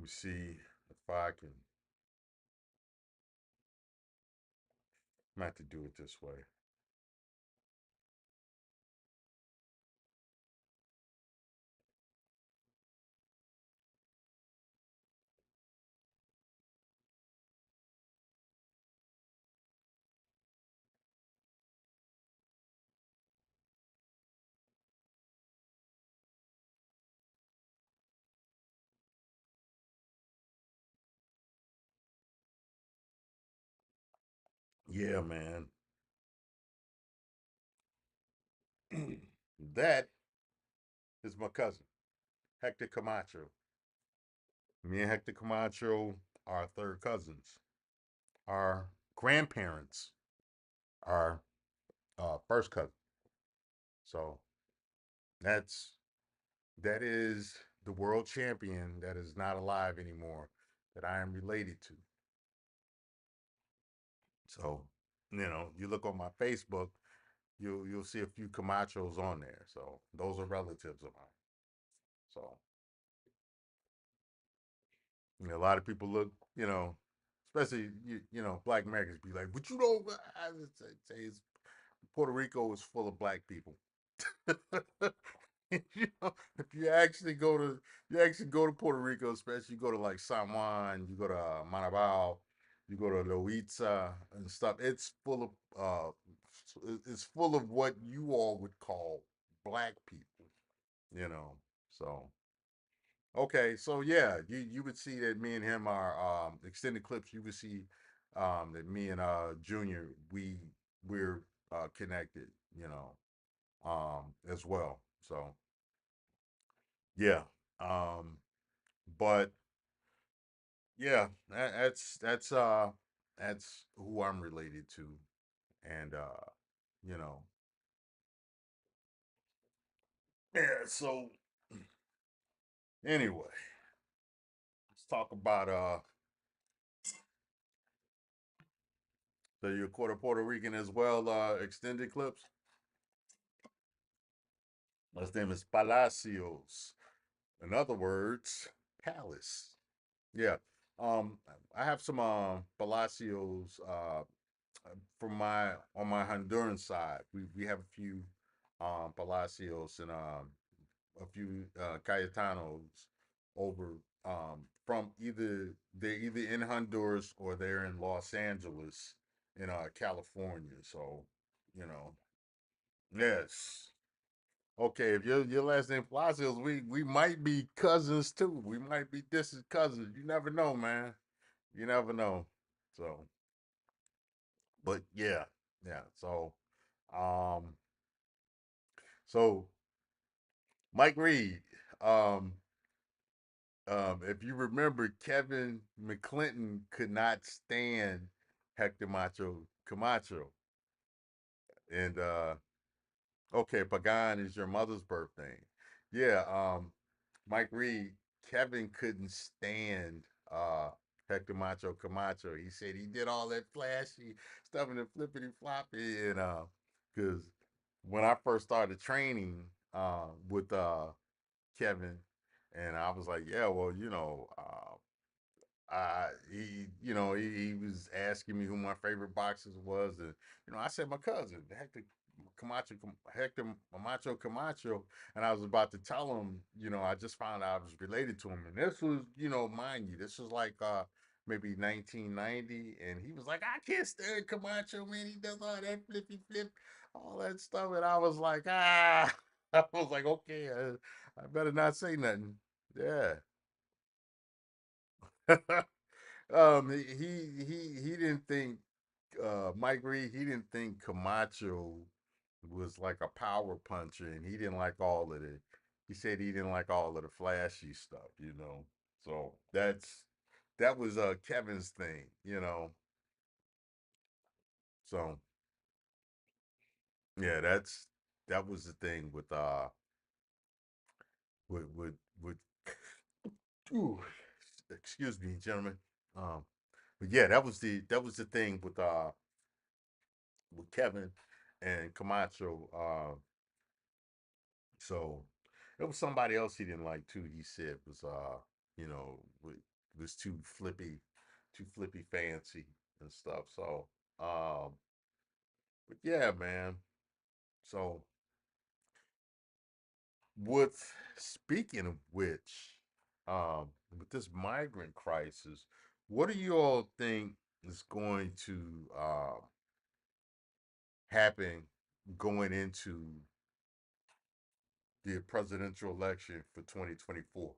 me see if I can. I have to do it this way. Yeah, man. That is my cousin, Hector Camacho. Me and Hector Camacho are third cousins. Our grandparents are first cousin. So that's that is the world champion that is not alive anymore that I am related to. So, you look on my Facebook, you'll see a few Camachos on there. So those are relatives of mine. So a lot of people look, especially Black Americans be like, but I just say Puerto Rico is full of black people. If you actually go to Puerto Rico, especially you go to like San Juan, you go to Manabao, you go to Loiza and stuff. It's full of what you all would call black people, you know. So okay, so yeah, you would see that me and him are extended clips. You would see that me and Junior we're connected, as well. So yeah, um, but yeah, that's who I'm related to, and you know, yeah. So anyway, let's talk about so you're quarter Puerto Rican as well. Extended clips. His name is Palacios. In other words, palace. Yeah. Um, I have some Palacios from my on my Honduran side. We have a few Palacios and a few Cayetanos over from they're either in Honduras or they're in Los Angeles in California. So, you know, yes. Okay, if your last name Palacios, we might be cousins too. We might be distant cousins. You never know, man. You never know. So, but yeah, yeah. Um, so Mike Reed, um, if you remember, Kevin McClinton could not stand Hector Macho Camacho, and okay, Pagan is your mother's birthday. Yeah, Mike Reed, Kevin couldn't stand Hector Macho Camacho. He said he did all that flashy stuff and the flippity floppy, and because when I first started training with Kevin, and I was like, yeah, well, he was asking me who my favorite boxers was, and I said my cousin Hector Macho Camacho, and I was about to tell him, I just found out I was related to him, and this was, mind you, this was like maybe 1990, and he was like, I can't stand Camacho, man. He does all that flippy flip, all that stuff, and I was like, ah, I was like, okay, I better not say nothing. Yeah. He didn't think Mike Reed. He didn't think Camacho was like a power puncher, and he didn't like all of it. He said he didn't like all of the flashy stuff. So that was Kevin's thing. So yeah, that was the thing with ooh, excuse me, gentlemen. Um, but yeah, that was the thing with Kevin and Camacho. So it was somebody else he didn't like too. He said was you know was too flippy fancy and stuff. So but yeah, man. So with speaking of which, with this migrant crisis, what do you all think is going to happen going into the presidential election for 2024?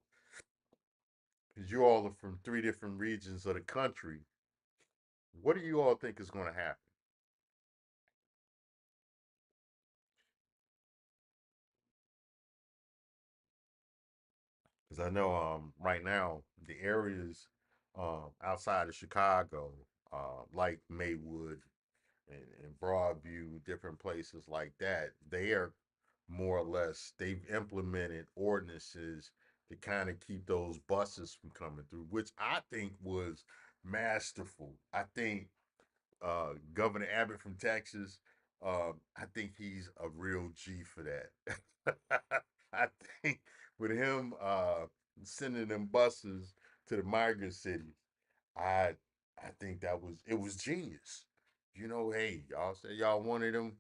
Because you all are from three different regions of the country. What do you all think is going to happen? I know right now the areas outside of Chicago, like Maywood and Broadview, different places like that, they are more or less they've implemented ordinances to kind of keep those buses from coming through, which I think was masterful. I think Governor Abbott from Texas, I think he's a real G for that. I think with him sending them buses to the migrant cities, I I think it was genius. You know, hey, y'all said y'all wanted them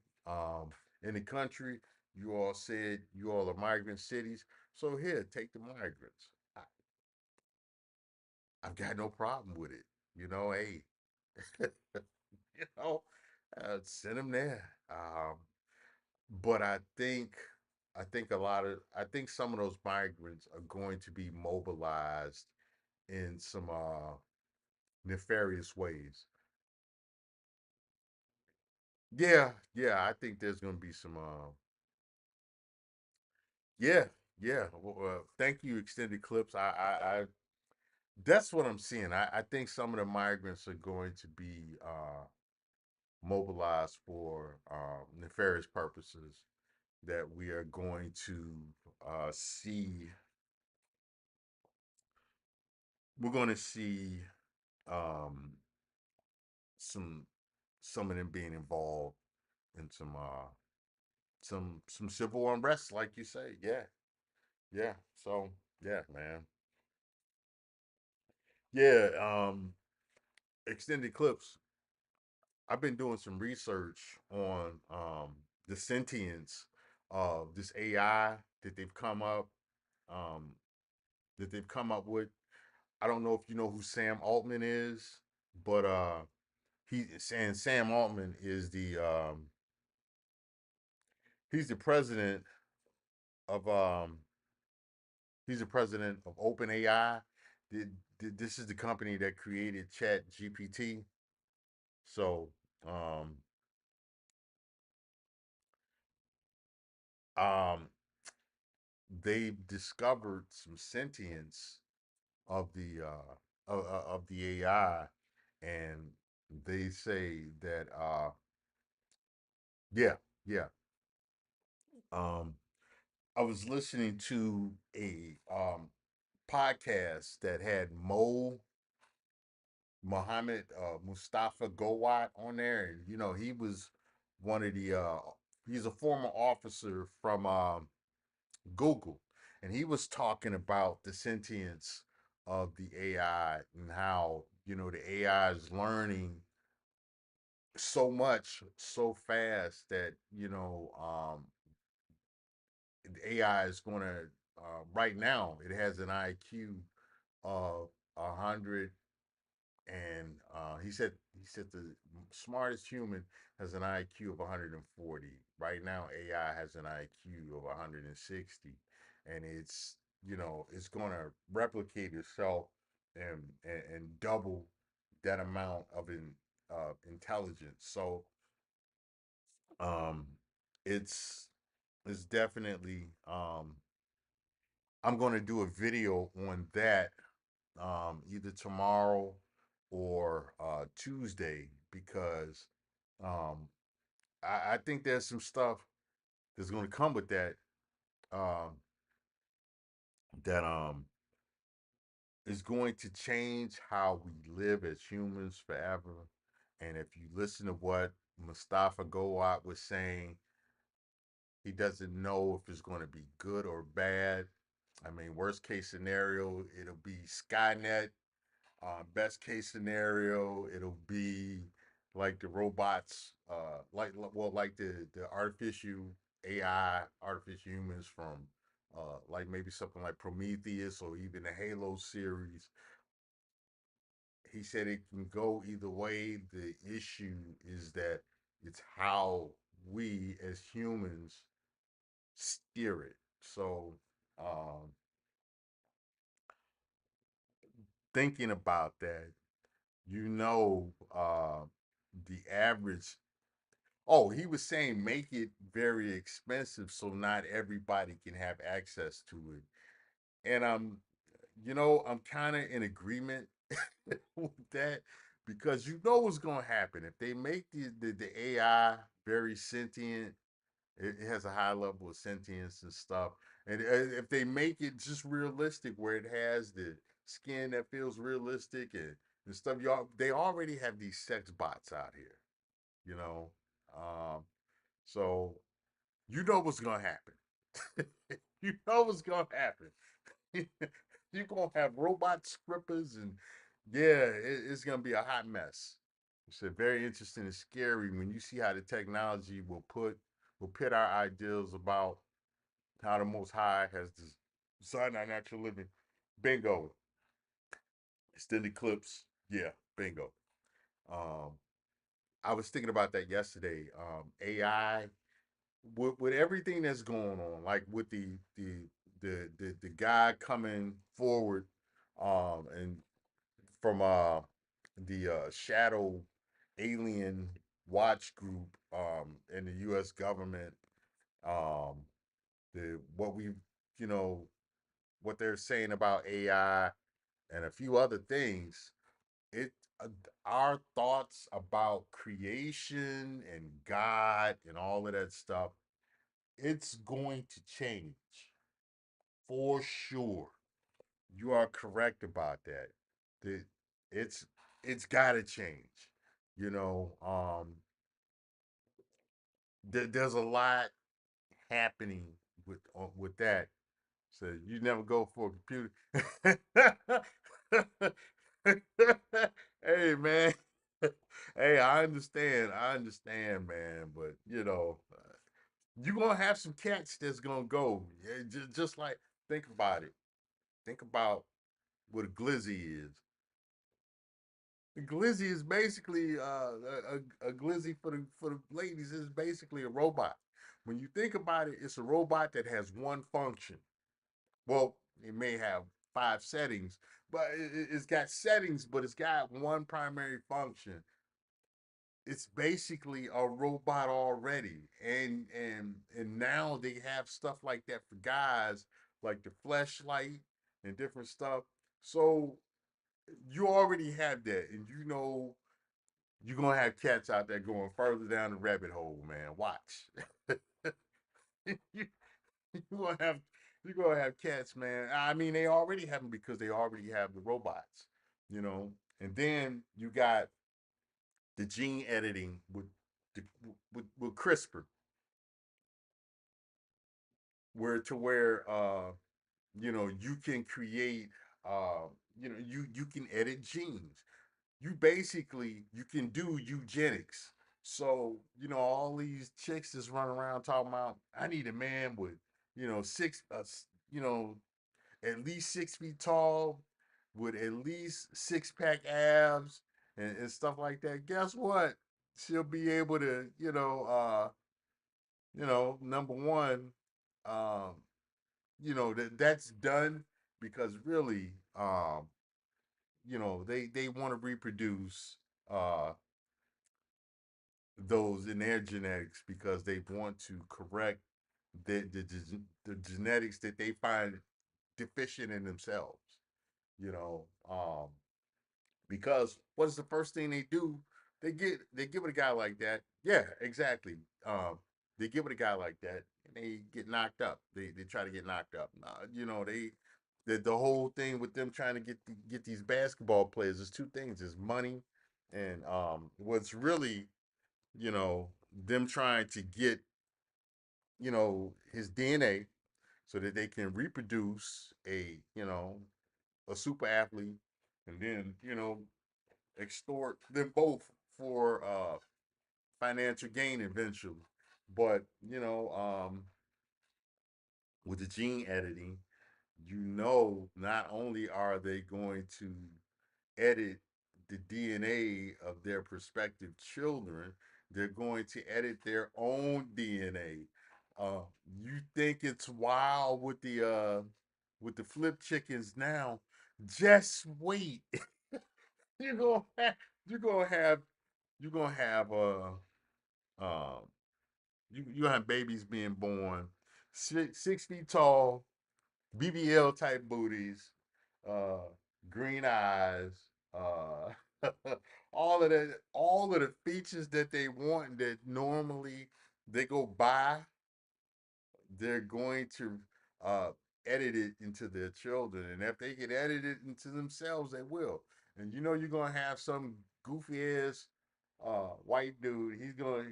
in the country. You all said you all are migrant cities, so here, take the migrants. I, I've got no problem with it. You know, hey, you know, send them there. But I think some of those migrants are going to be mobilized in some nefarious ways. Yeah, yeah, I think there's going to be some. Yeah, yeah. Well, thank you, extended clips. That's what I'm seeing. I think some of the migrants are going to be mobilized for nefarious purposes. That we are going to see. We're going to see um, some some of them being involved in some civil unrest, like you say. Yeah, yeah. So yeah, man. Yeah. Extended clips. I've been doing some research on the sentience of this AI that they've come up um, with. I don't know if you know who Sam Altman is, but he saying Sam Altman is the he's the president of he's the president of OpenAI. This is the company that created Chat GPT. So um um they've discovered some sentience of the AI, and they say that yeah, yeah. Um I was listening to a podcast that had Mo Muhammad Mustafa Gowat on there, and you know he was one of the he's a former officer from Google, and he was talking about the sentience of the AI and how you know the AI is learning so much so fast that you know the AI is going to right now it has an IQ of 100 and he said the smartest human has an IQ of 140. Right now, AI has an IQ of 160, and it's you know it's going to replicate itself and double that amount of intelligence. So um, it's it's definitely I'm going to do a video on that either tomorrow or Tuesday because um, I think there's some stuff that's going to come with that um, that is going to change how we live as humans forever. And if you listen to what Mustafa Gowat was saying, he doesn't know if it's going to be good or bad. I mean, worst case scenario, it'll be Skynet. Best case scenario, it'll be like the robots, like the artificial AI, artificial humans from like maybe something like Prometheus or even the Halo series. He said it can go either way. The issue is that it's how we as humans steer it. So, um, thinking about that, you know, the average. Oh, he was saying make it very expensive so not everybody can have access to it. And I'm kind of in agreement with that because you know what's gonna happen if they make the AI very sentient. It has a high level of sentience and stuff. And if they make it just realistic, where it has the skin that feels realistic and stuff, they already have these sex bots out here, you know. Um, so you know what's gonna happen. You know what's gonna happen. You're gonna have robot strippers, and yeah, it's gonna be a hot mess. It's very interesting and scary when you see how the technology will pit our ideals about how the Most High has designed our natural living. Bingo, extended eclipse. Yeah, bingo. Um, I was thinking about that yesterday. AI with everything that's going on, like with the guy coming forward, and from the shadow alien watch group in the U.S. government, um, the what we you know what they're saying about AI and a few other things. It our thoughts about creation and God and all of that stuff, it's going to change for sure. You are correct about that. The, it's it's got to change. You know, there's a lot happening with that. So you never go for a computer. Hey man, hey, I understand. I understand, man. But you're gonna have some cats that's gonna go. Yeah, just like think about it. Think about what a glizzy is. A glizzy is basically a glizzy for the ladies is basically a robot. When you think about it, it's a robot that has one function. Well, it may have five settings, but it's got settings, but it's got one primary function. It's basically a robot already, and now they have stuff like that for guys, like the fleshlight and different stuff. So you already have that, and you're gonna have cats out there going further down the rabbit hole, man. Watch. you, you're gonna have you're gonna have cats, man. I mean, they already have them because they already have the robots, you know. And then you got the gene editing the, with CRISPR, where you can create you can edit genes. You can do eugenics. So, all these chicks that's running around talking about I need a man with, six you know, at least 6 feet tall, with at least six pack abs and stuff like that. Guess what? She'll be able to, number one, um, that's done because really, they want to reproduce uh those in their genetics because they want to correct the genetics that they find deficient in themselves. You know, because what is the first thing they do? They give it a guy like that. Yeah, exactly. They give it a guy like that, and they get knocked up. They try to get knocked up. The whole thing with them trying to get these basketball players is two things: is money, and what's really them trying to get his DNA so that they can reproduce a super athlete, and then extort them both for financial gain eventually. But with the gene editing, not only are they going to edit the DNA of their prospective children, they're going to edit their own DNA. You think it's wild with the flip chickens now? Just wait. you're gonna have you're gonna have you're gonna have um you have babies being born 6 feet tall, BBL type booties, uh, green eyes, all of the features that they want that normally they go buy, they're going to uh, edit it into their children, and if they can edit it into themselves, they will. And you know, you're gonna have some goofy ass white dude. He's gonna,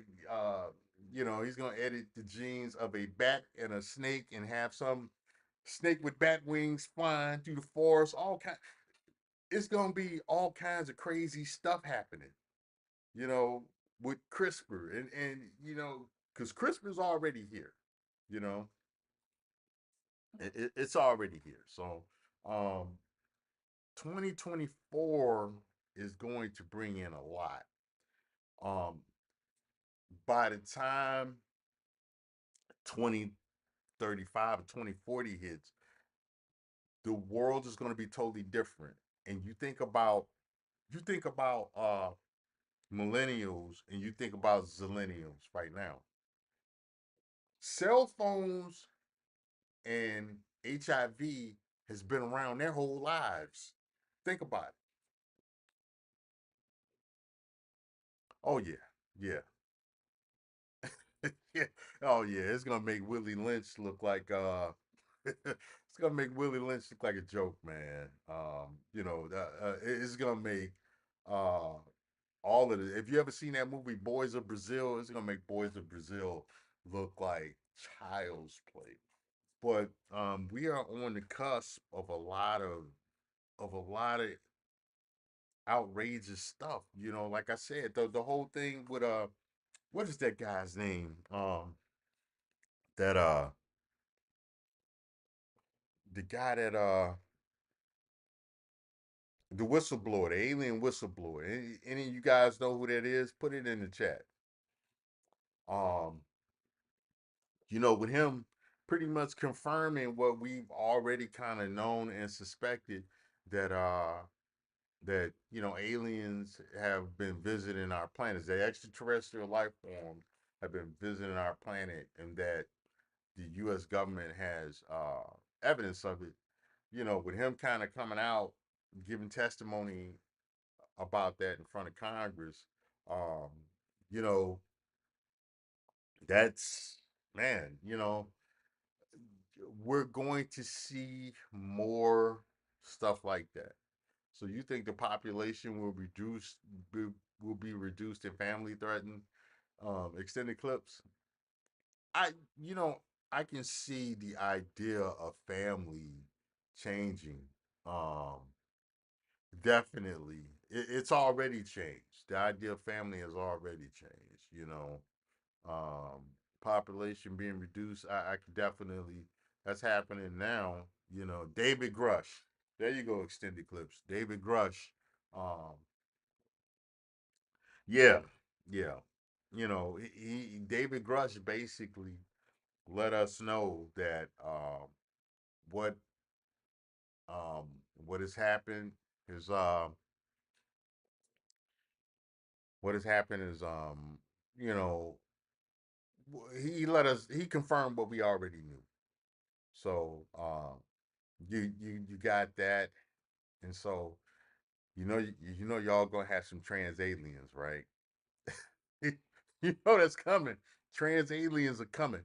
he's gonna edit the genes of a bat and a snake, and have some snake with bat wings flying through the forest. All kind. It's gonna be all kinds of crazy stuff happening. You know, with CRISPR, and because CRISPR's already here. You know, it's already here. So, um, 2024 is going to bring in a lot. Um, by the time 2035 or 2040 hits, the world is going to be totally different. And you think about millennials and you think about zillennials right now. Cell phones and HIV has been around their whole lives. Think about it. Oh yeah, yeah. Yeah. Oh yeah, it's gonna make Willie Lynch look like it's gonna make Willie Lynch look like a joke, man. It's gonna make uh all of it. If you ever seen that movie Boys of Brazil, it's gonna make Boys of Brazil look like child's play. But we are on the cusp of a lot of outrageous stuff. Like I said, the whole thing with what is that guy's name? That the guy that the whistleblower, the alien whistleblower. Any of you guys know who that is? Put it in the chat. Um, with him pretty much confirming what we've already kind of known and suspected that aliens have been visiting our planet. The extraterrestrial life forms have been visiting our planet, and that the U.S. government has evidence of it. With him kind of coming out, giving testimony about that in front of Congress. Um, you know, that's man. We're going to see more stuff like that. So you think the population will be reduced and family threatened? Extended clips. I you know I can see the idea of family changing. Um, Definitely, it's already changed. The idea of family has already changed. Um, Population being reduced. I could definitely. That's happening now. David Grush. There you go. Extended clips. David Grush. Um, yeah, yeah. David Grush basically let us know that what um what has happened is what has happened is you know he confirmed what we already knew. So you got that, and so y'all gonna have some trans aliens, right? That's coming. Trans aliens are coming.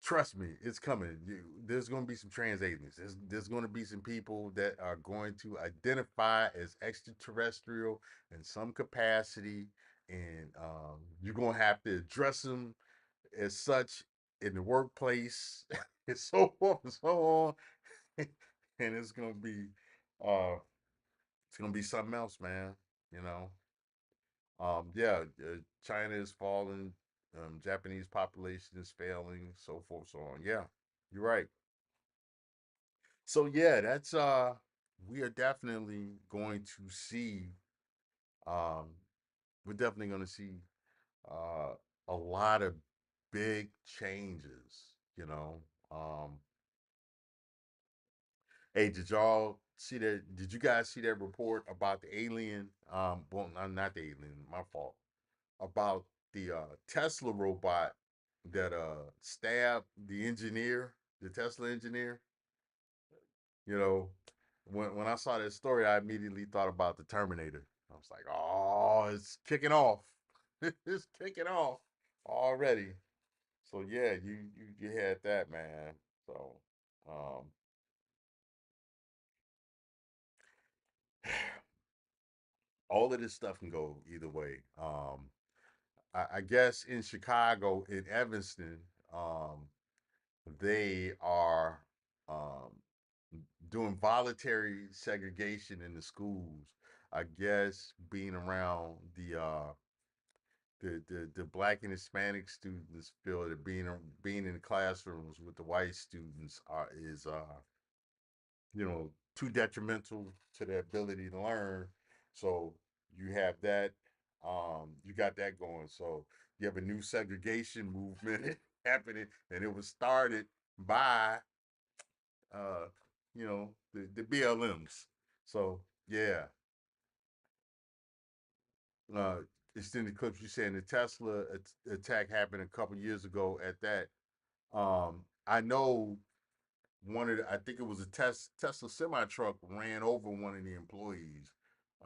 Trust me, it's coming. There's going to be some trans aliens. There's going to be some people that are going to identify as extraterrestrial in some capacity, and you're going to have to address them as such in the workplace, and so forth and so on. And uh, it's going to be something else, man. You know, yeah, China is falling, Japanese population is failing, so forth, so on. Yeah, you're right. So yeah, that's we are definitely going to see um we're definitely going to see uh a lot of big changes, you know. Um hey, did you guys see that report about the alien well, not the alien, my fault. About the Tesla robot that stabbed the Tesla engineer? You know, when I saw that story, I immediately thought about the Terminator. I was like, oh, it's kicking off. It's kicking off already. So yeah, you had that, man. So um all of this stuff can go either way. I guess in Chicago, in Evanston, um, they are um, doing voluntary segregation in the schools. I guess being around the black and Hispanic students feel that being in the classrooms with the white students is too detrimental to their ability to learn. So you have that, you got that going. So you have a new segregation movement happening, and it was started by, uh, the BLMs. So yeah, uh, it's in the clips you saying the Tesla attack happened a couple years ago. At that, I know I think it was a Tesla semi truck ran over one of the employees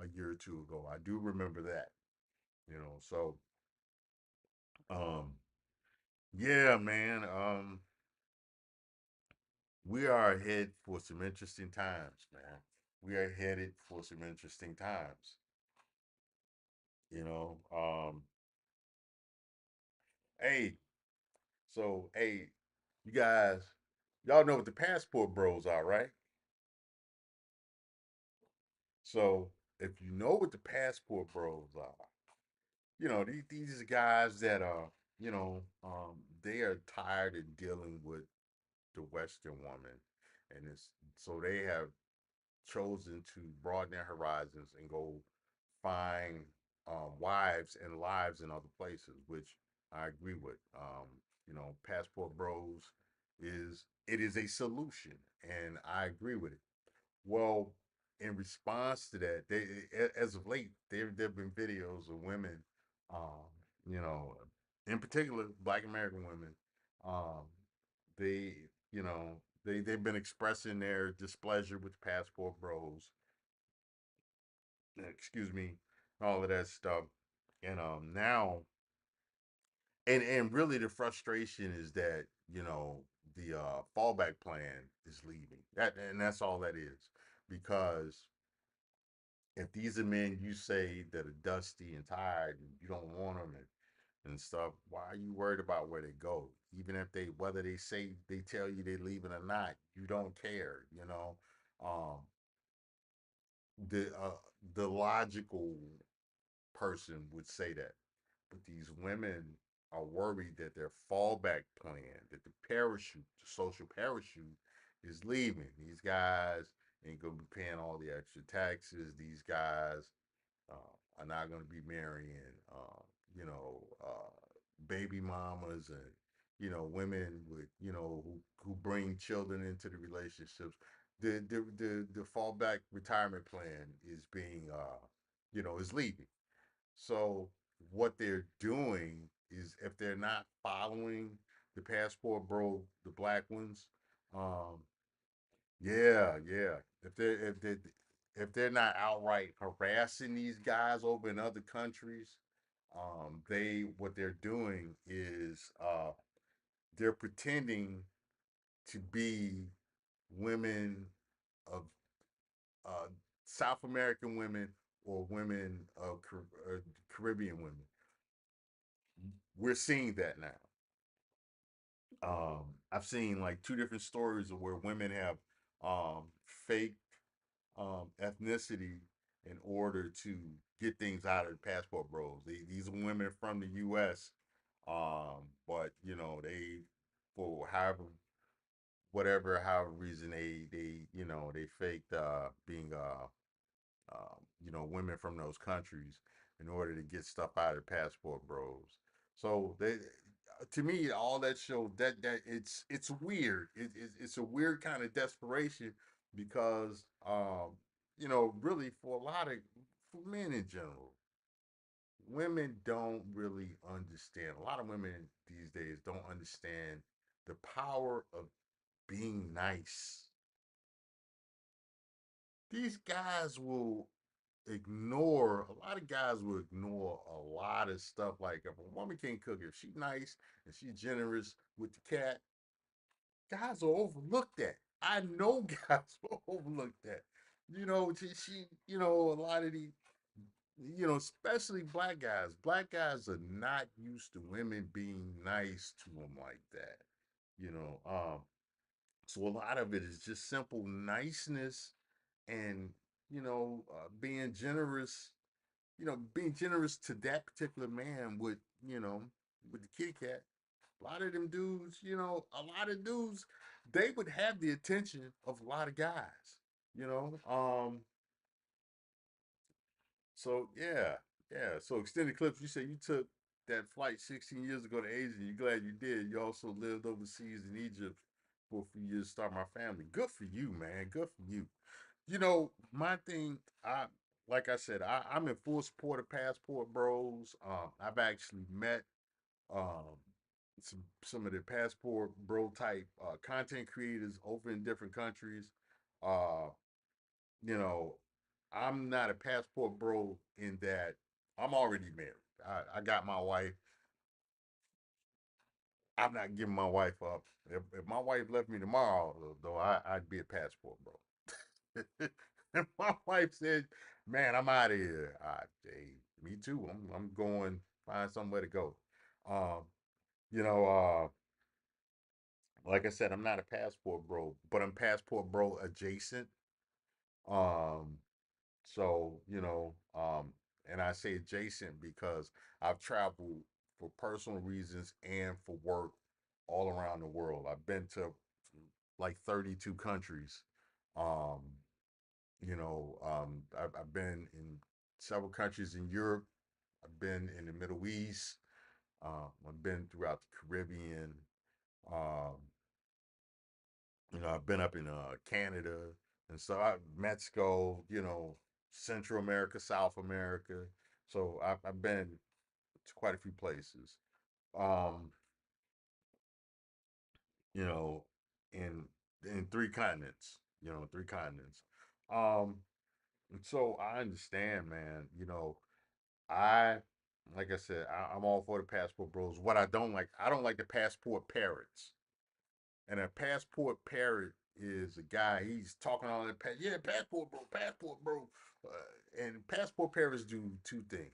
a year or two ago. I do remember that, So, um, yeah, man. We are ahead for some interesting times, man. We are headed for some interesting times. You know. Hey, hey, you guys, y'all know what the passport bros are, right? So if you know what the passport bros are, these are guys that are, they are tired of dealing with the Western woman, and it's so they have chosen to broaden their horizons and go find wives and lives in other places, which I agree with. Passport Bros is a solution, and I agree with it. Well, in response to that, as of late, there've been videos of women, um, you know, in particular Black American women, um, they, they've been expressing their displeasure with passport bros, excuse me, all of that stuff, and now, and really the frustration is that the fallback plan is leaving. That's all that is, because if these are men you say that are dusty and tired and you don't want them and stuff, why are you worried about where they go? Even if whether they tell you they're leaving or not, you don't care, Um, the logical person would say that, but these women are worried that their fallback plan, that the social parachute, is leaving. These guys ain't gonna be paying all the extra taxes. These guys are not going to be marrying, you know, baby mamas and women with who bring children into the relationships. The fallback retirement plan is being is leaving. So what they're doing is, if they're not following the passport bro, the black ones, um, yeah, yeah. If they're not outright harassing these guys over in other countries, they what they're doing is they're pretending to be women of uh, South American women, or women of Caribbean women. We're seeing that now. I've seen like two different stories of where women have faked ethnicity in order to get things out of the passport bros. These are women from the U.S., but they, for however reason, they faked being women from those countries in order to get stuff out of the passport bros. So to me, all that shows that it's weird. It's a weird kind of desperation, because really, for a lot of, for men in general, women don't really understand. A lot of women these days don't understand the power of being nice. these guys will ignore a lot of guys will ignore a lot of stuff. Like if a woman can't cook, if she's nice and she's generous with the cat, guys will overlook that. I know guys will overlook that. A lot of these, especially black guys. Black guys are not used to women being nice to them like that. You know, so a lot of it is just simple niceness and being generous. Being generous to that particular man with the kitty cat. A lot of them dudes, a lot of dudes, they would have the attention of a lot of guys. You know, so yeah, yeah. So extended clips. You say you took that flight 16 years ago to Asia. You're glad you did. You also lived overseas in Egypt for a few years to start my family. Good for you, man. Good for you. My thing, like I said, I'm in full support of Passport Bros. I've actually met um, some of the Passport Bro type content creators over in different countries. Uh, you know, I'm not a Passport Bro in that I'm already married. I got my wife. I'm not giving my wife up. If my wife left me tomorrow, though, I'd be a Passport Bro. And my wife said, "Man, I'm out of here." Hey, me too. I'm going find somewhere to go. Um, you know, like I said, I'm not a passport bro, but I'm passport bro adjacent. Um, and I say adjacent because I've traveled for personal reasons and for work all around the world. I've been to like 32 countries. Um, I've been in several countries in Europe. I've been in the Middle East. I've been throughout the Caribbean. Um, I've been up in Canada and so Mexico. Central America, South America. So I've been to quite a few places. Um, you know, in three continents. Three continents. Um, and so I understand, man. I like I said, I'm all for the passport bros. What I don't like the passport parrots. And a passport parrot is a guy. He's talking on that. Yeah, passport bro. And passport parrots do two things.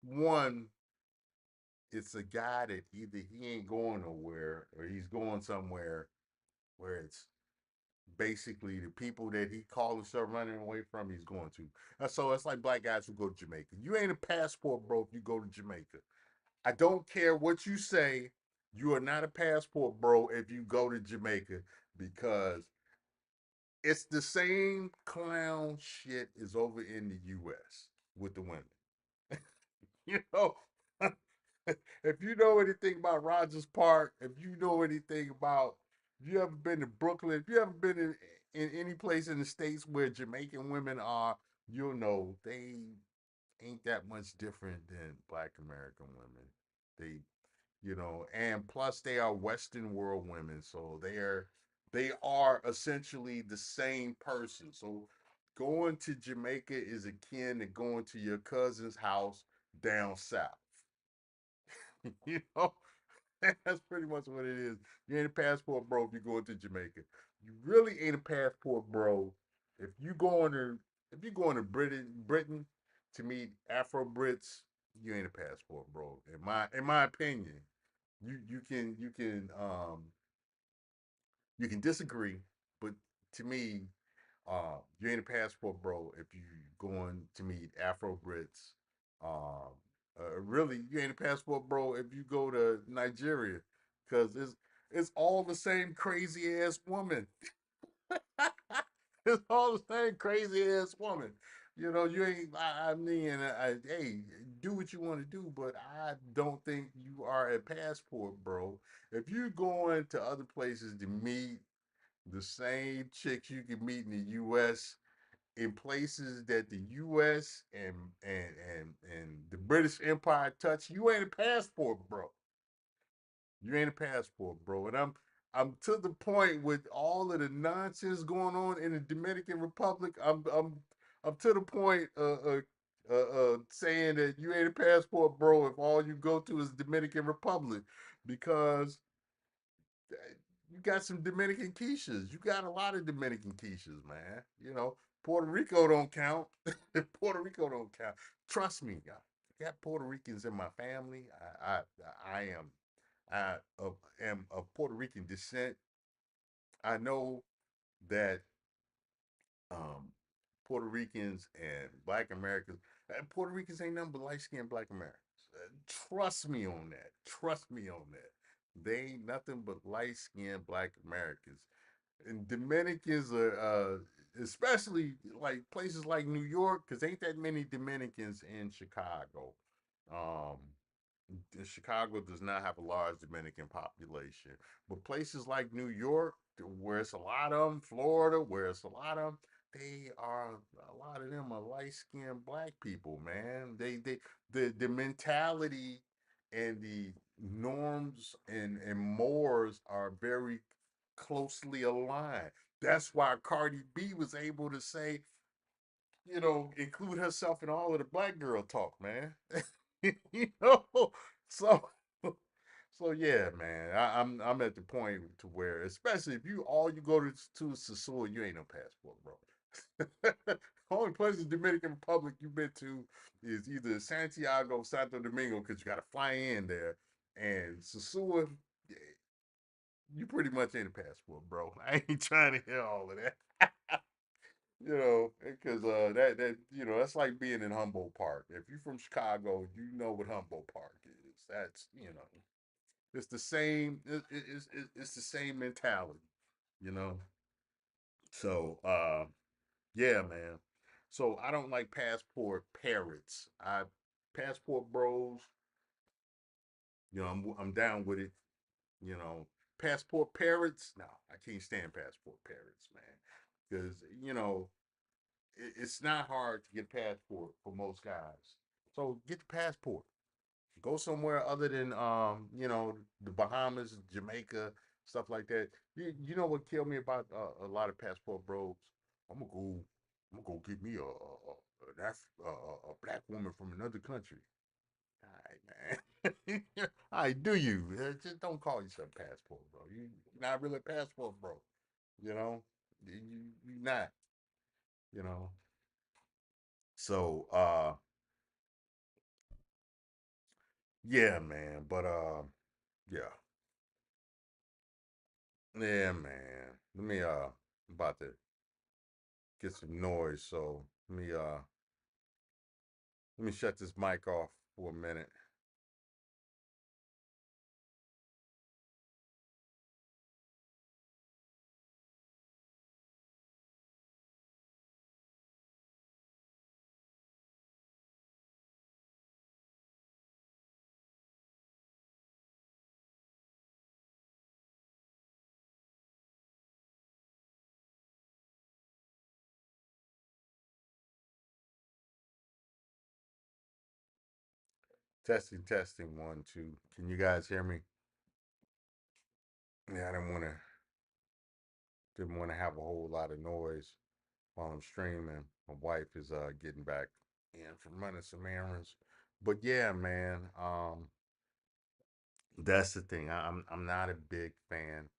One, it's a guy that either he ain't going nowhere or he's going somewhere where it's basically the people that he called himself running away from. He's going to. So it's like black guys who go to Jamaica. You ain't a passport bro if you go to Jamaica. I don't care what you say. You are not a passport bro if you go to Jamaica because it's the same clown shit is over in the US with the women. you know, if you know anything about Rogers Park, if you know anything about, if you ever been to Brooklyn, if you ever been in any place in the States where Jamaican women are, you'll know they ain't that much different than Black American women. They and plus they are Western world women, so they are essentially the same person. So going to Jamaica is akin to going to your cousin's house down south. you know, that's pretty much what it is. You ain't a passport bro if you're going to Jamaica. You really ain't a passport bro if you going to Britain to meet Afro Brits. You ain't a passport bro. In my opinion, you can disagree, but to me, you ain't a passport bro if you going to meet Afro Brits. Um, really, you ain't a passport bro if you go to Nigeria, because it's all the same crazy ass woman. It's all the same crazy ass woman. You ain't. I mean, hey, do what you want to do, but I don't think you are a passport, bro. If you're going to other places to meet the same chicks you can meet in the U.S. in places that the U.S. and the British Empire touch, you ain't a passport, bro. You ain't a passport, bro. And I'm to the point with all of the nonsense going on in the Dominican Republic. I'm to the point saying that you ain't a passport, bro. If all you go to is Dominican Republic, because you got some Dominican quiches. You got a lot of Dominican quiches, man. Puerto Rico don't count. Puerto Rico don't count. Trust me, I got Puerto Ricans in my family. I am I am of Puerto Rican descent. I know that um, Puerto Ricans and Black Americans, Puerto Ricans ain't nothing but light skinned Black Americans. Trust me on that. Trust me on that. They ain't nothing but light skinned Black Americans. And Dominicans are, especially like places like New York, because ain't that many Dominicans in Chicago. Um, Chicago does not have a large Dominican population, but places like New York, where it's a lot of them, Florida, where it's a lot of them, they are a lot of them are light skinned Black people, man. The mentality and the norms and mores are very closely aligned. That's why Cardi B was able to say, include herself in all of the Black girl talk, man. you know, so yeah, man. I'm at the point to where, especially if you go to Sasua, you ain't no passport, bro. Only place in Dominican Republic you've been to is either Santiago, Santo Domingo, because you got to fly in there, and Sasua, you pretty much ain't a passport, bro. I ain't trying to hear all of that. Because that's like being in Humboldt Park. If you're from Chicago, you know what Humboldt Park is. It's the same. It's the same mentality, you know. So yeah, man. So I don't like passport parrots. I passport bros. I'm down with it. You know, passport parrots. No, I can't stand passport parrots, man. Because it's not hard to get a passport for most guys. So get the passport. Go somewhere other than the Bahamas, Jamaica, stuff like that. You know what killed me about a lot of passport bros? I'm gonna go. I'm gonna go get me a black woman from another country. All right, man. All right, do you? Just don't call yourself passport, bro. You're not really a passport, bro. You know, you're not. You know. So yeah, man. But yeah. Yeah, man. I'm about to get some noise, so let me shut this mic off for a minute. Testing, testing, one, two. Can you guys hear me? Yeah, I didn't wanna have a whole lot of noise while I'm streaming. My wife is getting back in from running some errands. But yeah, man, that's the thing. I'm not a big fan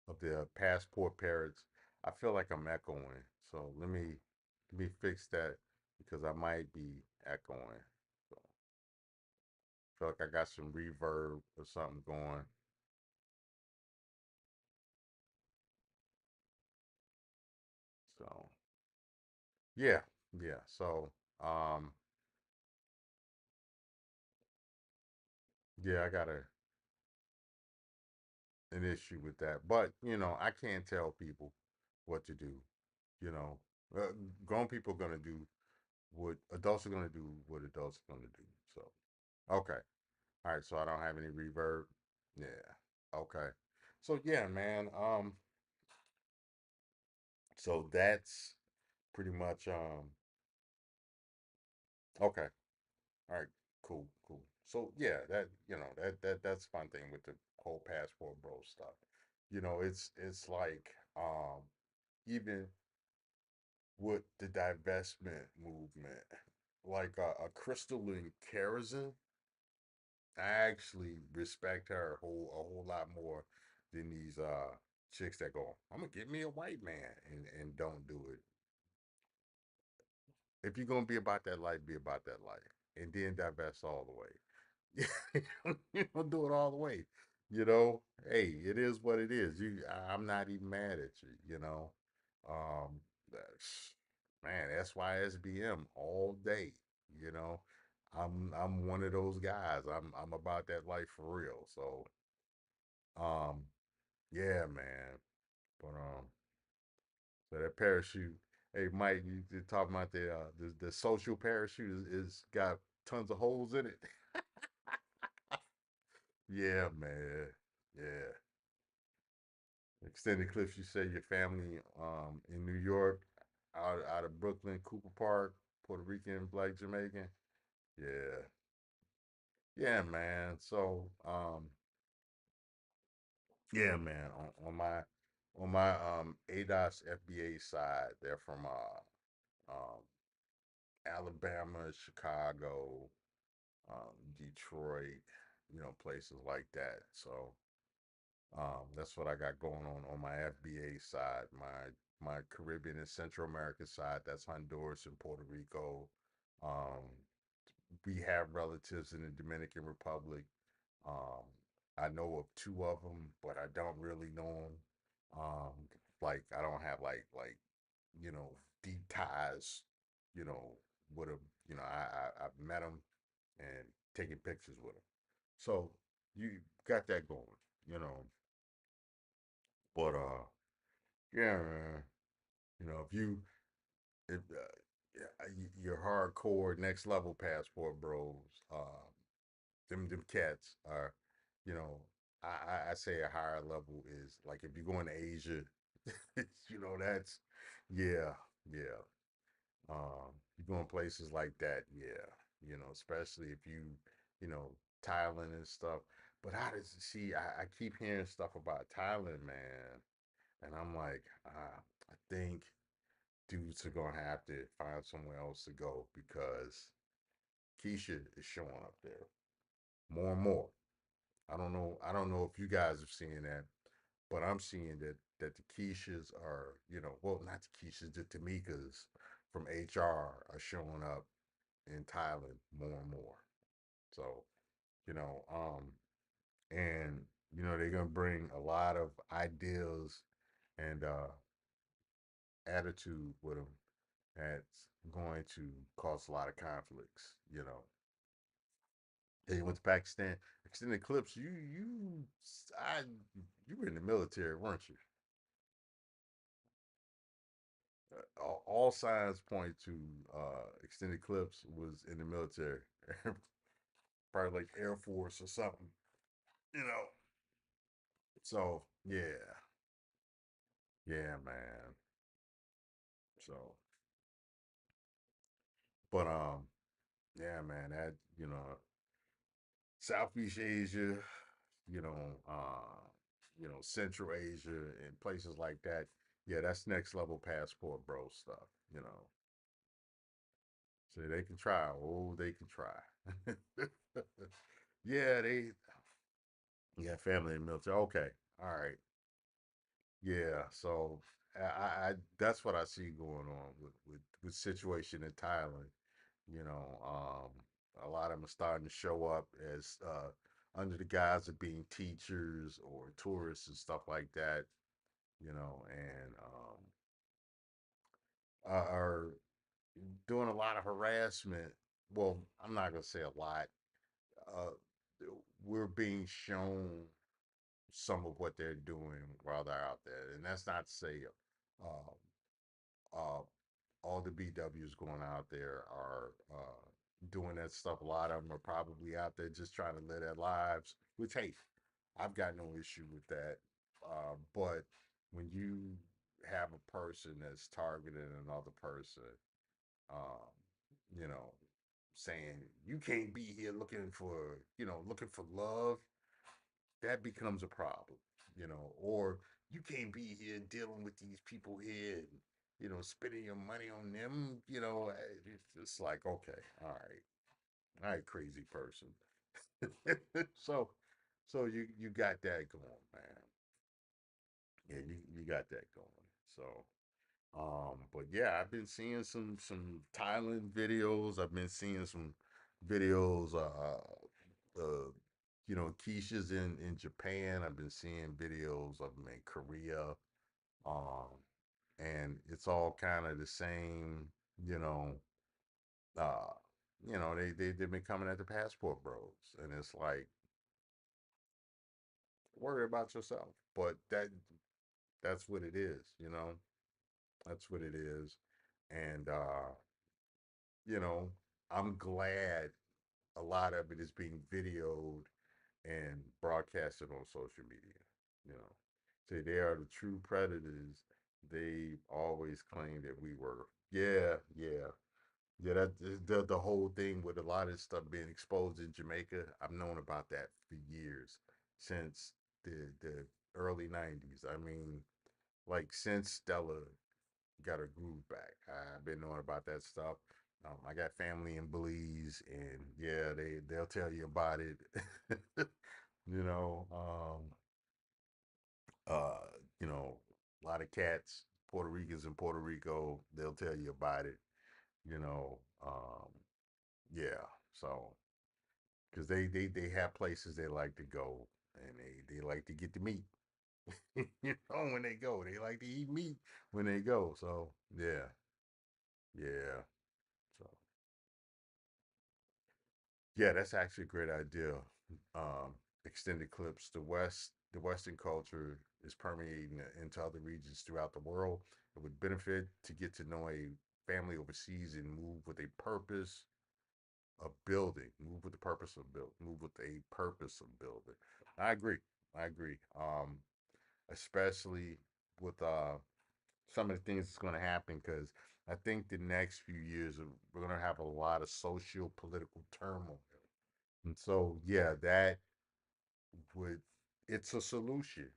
of the passport parrots. I feel like I'm echoing. So let me fix that because I might be echoing. So I feel like I got some reverb or something going. So yeah, yeah. So um yeah, I got an issue with that. But I can't tell people what to do. You know, grown people are gonna do what adults are gonna do. What adults are gonna do. So okay, all right. So I don't have any reverb. Yeah. Okay. So yeah, man. So that's pretty much okay. All right. Cool. Cool. So yeah, that's fun thing with the whole passport bro stuff. it's like even with the divestment movement, like a Crystal and Kerosene, I actually respect her a whole lot more than these chicks that go, I'm gonna get me a white man and don't do it. If you're gonna be about that life, be about that life. And then divest all the way. You don't do it all the way. Hey, it is what it is. I'm not even mad at you, you know. That's, man, SYSBM all day, you know. I'm one of those guys. I'm about that life for real. So um yeah, man. But so that parachute. Hey, Mike, you talking about the social parachute is got tons of holes in it. Yeah, man. Yeah. Extended clips. You say your family in New York, out of Brooklyn, Cooper Park, Puerto Rican, Black Jamaican. Yeah. Yeah, man. So yeah, man. On my ADOS FBA side, they're from Alabama, Chicago, Detroit, places like that. So that's what I got going on my FBA side. My Caribbean and Central America side, that's Honduras and Puerto Rico. Um, we have relatives in the Dominican Republic. Um, I know of two of them, but I don't really know them. Um, like I don't have like you know deep ties, you know, with them. I've met them and taking pictures with them. So you got that going, you know. But yeah, man. If you if yeah, you're hardcore next level passport bros, them cats are, you know, I say a higher level is like if you're going to Asia, that's yeah, yeah. You going places like that, yeah. Especially if you know, Thailand and stuff. But how does see? I keep hearing stuff about Thailand, man, and I'm like, I think dudes are gonna have to find somewhere else to go because Keisha is showing up there more and more. I don't know if you guys are seeing that, but I'm seeing that the Keishas are, well, not the Keishas, the Tamikas from HR are showing up in Thailand more and more. So, you know, and they're gonna bring a lot of ideas and attitude with them that's going to cause a lot of conflicts. Hey, you went to Pakistan, extended clips. I, you were in the military, weren't you? All signs point to extended clips was in the military, probably like Air Force or something. You know. So yeah, man. So, but yeah, man. That Southeast Asia, you know, Central Asia and places like that. Yeah, that's next level passport, bro. Stuff. You know, so they can try. Oh, they can try. Yeah, yeah, family and military. Okay, all right. Yeah, so that's what I see going on with situation in Thailand. A lot of them are starting to show up as under the guise of being teachers or tourists and stuff like that. And are doing a lot of harassment. Well, I'm not gonna say a lot. Uh, we're being shown some of what they're doing while they're out there, and that's not to say uh, uh, all the BWs going out there are doing that stuff. A lot of them are probably out there just trying to live their lives, which, hey, I've got no issue with that. But when you have a person that's targeting another person, um, you know, saying you can't be here looking for love, that becomes a problem. or you can't be here dealing with these people here and, spending your money on them, it's just like, okay, all right, crazy person. so, so you got that going, man. Yeah, you got that going. So, but yeah, I've been seeing some Thailand videos. I've been seeing some videos. Keisha's in Japan. I've been seeing videos of them in Korea. Um, and it's all kind of the same. You know, uh, they've been coming at the passport bros, and it's like, worry about yourself. But that's what it is. That's what it is. And you know, I'm glad a lot of it is being videoed and broadcasted on social media. You know, say they are the true predators. They always claimed that we were. Yeah, yeah, yeah. That the whole thing with a lot of stuff being exposed in Jamaica. I've known about that for years, since the early '90s. I mean, like since Stella got her groove back. I've been knowing about that stuff. I got family in Belize, and yeah, they'll tell you about it. you know, um, uh, a lot of cats, Puerto Ricans in Puerto Rico, they'll tell you about it. You know, yeah. So, because they have places they like to go, and they like to get the meat. When they go, they like to eat meat when they go. So yeah, yeah. So yeah, that's actually a great idea. Extended clips. The Western culture is permeating into other regions throughout the world. It would benefit to get to know a family overseas and move with a purpose of building. Move with the purpose of build. Move with a purpose of building. I agree. I agree. Especially with some of the things that's going to happen, because I think the next few years we're going to have a lot of social political turmoil. And so, yeah, that would, it's a solution.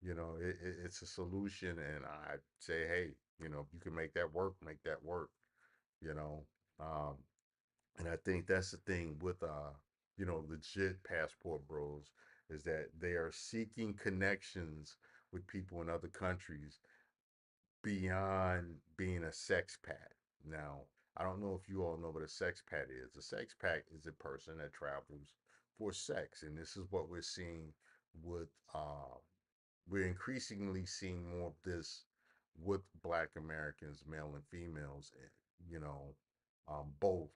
It's a solution. And I say, hey, if you can make that work, make that work, you know. Um, and I think that's the thing with, legit passport bros, is that they are seeking connections with people in other countries beyond being a sex pat. Now, I don't know if you all know what a sex pat is. A sex pat is a person that travels for sex, and this is what we're seeing with. We're increasingly seeing more of this with Black Americans, male and females. You know, both.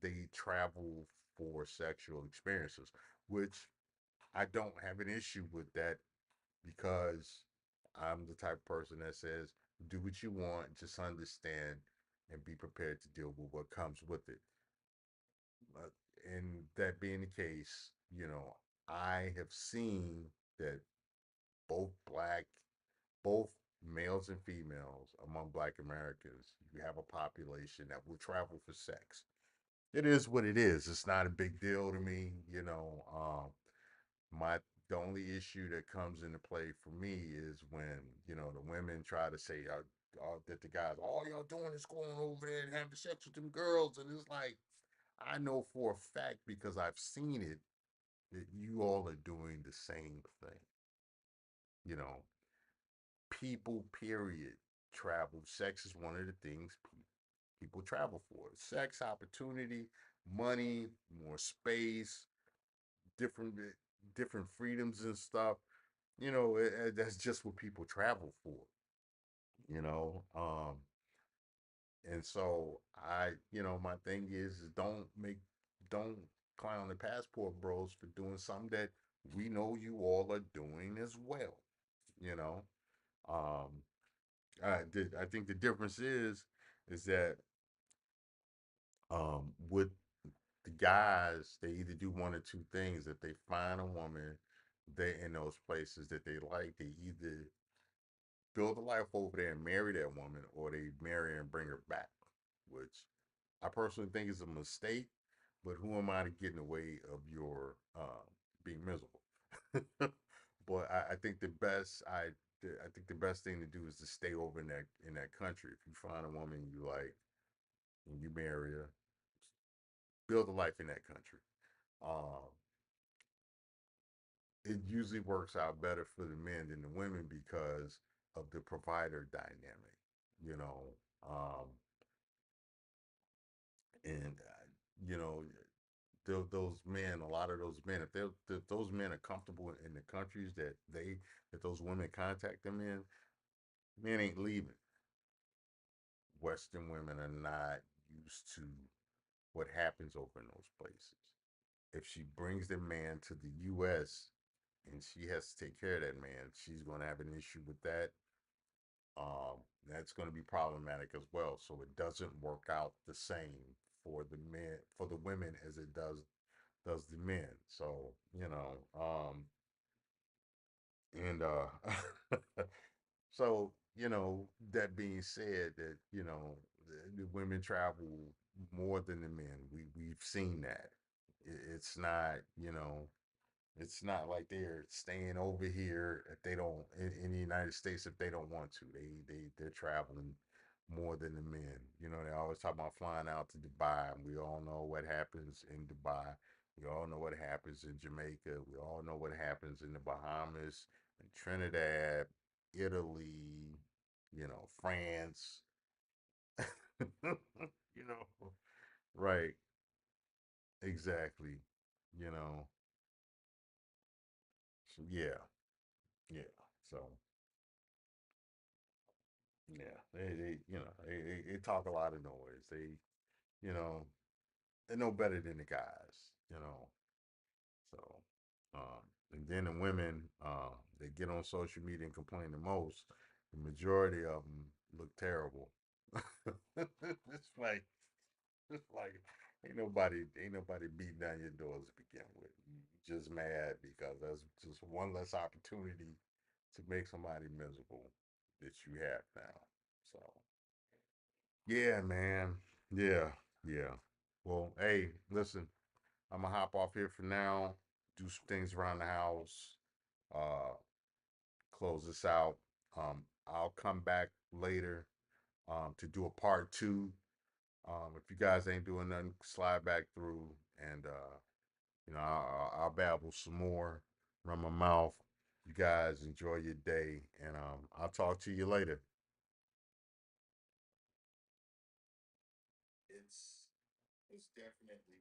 They travel for sexual experiences, which I don't have an issue with that, because I'm the type of person that says, do what you want, just understand and be prepared to deal with what comes with it. Uh, and that being the case, I have seen that both black, both males and females among Black Americans, you have a population that will travel for sex. It is what it is. It's not a big deal to me. My The only issue that comes into play for me is when the women try to say that the guys, all y'all doing is going over there and having sex with them girls, and it's like, I know for a fact, because I've seen it, that you all are doing the same thing. You know, People, period, travel. Sex is one of the things people travel for. Sex, opportunity, money, more space, different different freedoms and stuff. That's just what people travel for. You know, and so my thing is don't clown the passport bros for doing something that we know you all are doing as well. You know, um, I think the difference is that with the guys, they either do one or two things. If they find a woman, they in those places that they like, they either build a life over there and marry that woman, or they marry her and bring her back, which I personally think is a mistake. But who am I to get in the way of your being miserable? But I think the best I think the best thing to do is to stay over in that country. If you find a woman you like and you marry her, build a life in that country. Um, it usually works out better for the men than the women because of the provider dynamic, you know. Um, and you know, those men, a lot of those men, if those men are comfortable in the countries that those women contact them in, men ain't leaving. Western women are not used to what happens over in those places. If she brings the man to the U.S. and she has to take care of that man, she's going to have an issue with that. That's going to be problematic as well. So it doesn't work out the same for the men, for the women as it does the men. So and so that being said, that the women travel more than the men. We've seen that. It's not it's not like they're staying over here if they don't in the United States if they don't want to. They're traveling more than the men. They always talk about flying out to Dubai, and we all know what happens in Dubai. We all know what happens in Jamaica. We all know what happens in the Bahamas, in Trinidad, Italy, France. Right, exactly. You know, so yeah, yeah. So yeah, they talk a lot of noise. You know, they know better than the guys. So, um, and then the women, they get on social media and complain the most. The majority of them look terrible. It's it's like ain't nobody beating down your doors to begin with. You just mad because that's just one less opportunity to make somebody miserable that you have now. So yeah, man. Yeah, yeah. Well, hey, listen, I'm gonna hop off here for now, do some things around the house, uh, close this out. I'll come back later to do a part two. If you guys ain't doing nothing, slide back through and I'll babble some more, run my mouth. You guys enjoy your day, and I'll talk to you later. It's it's definitely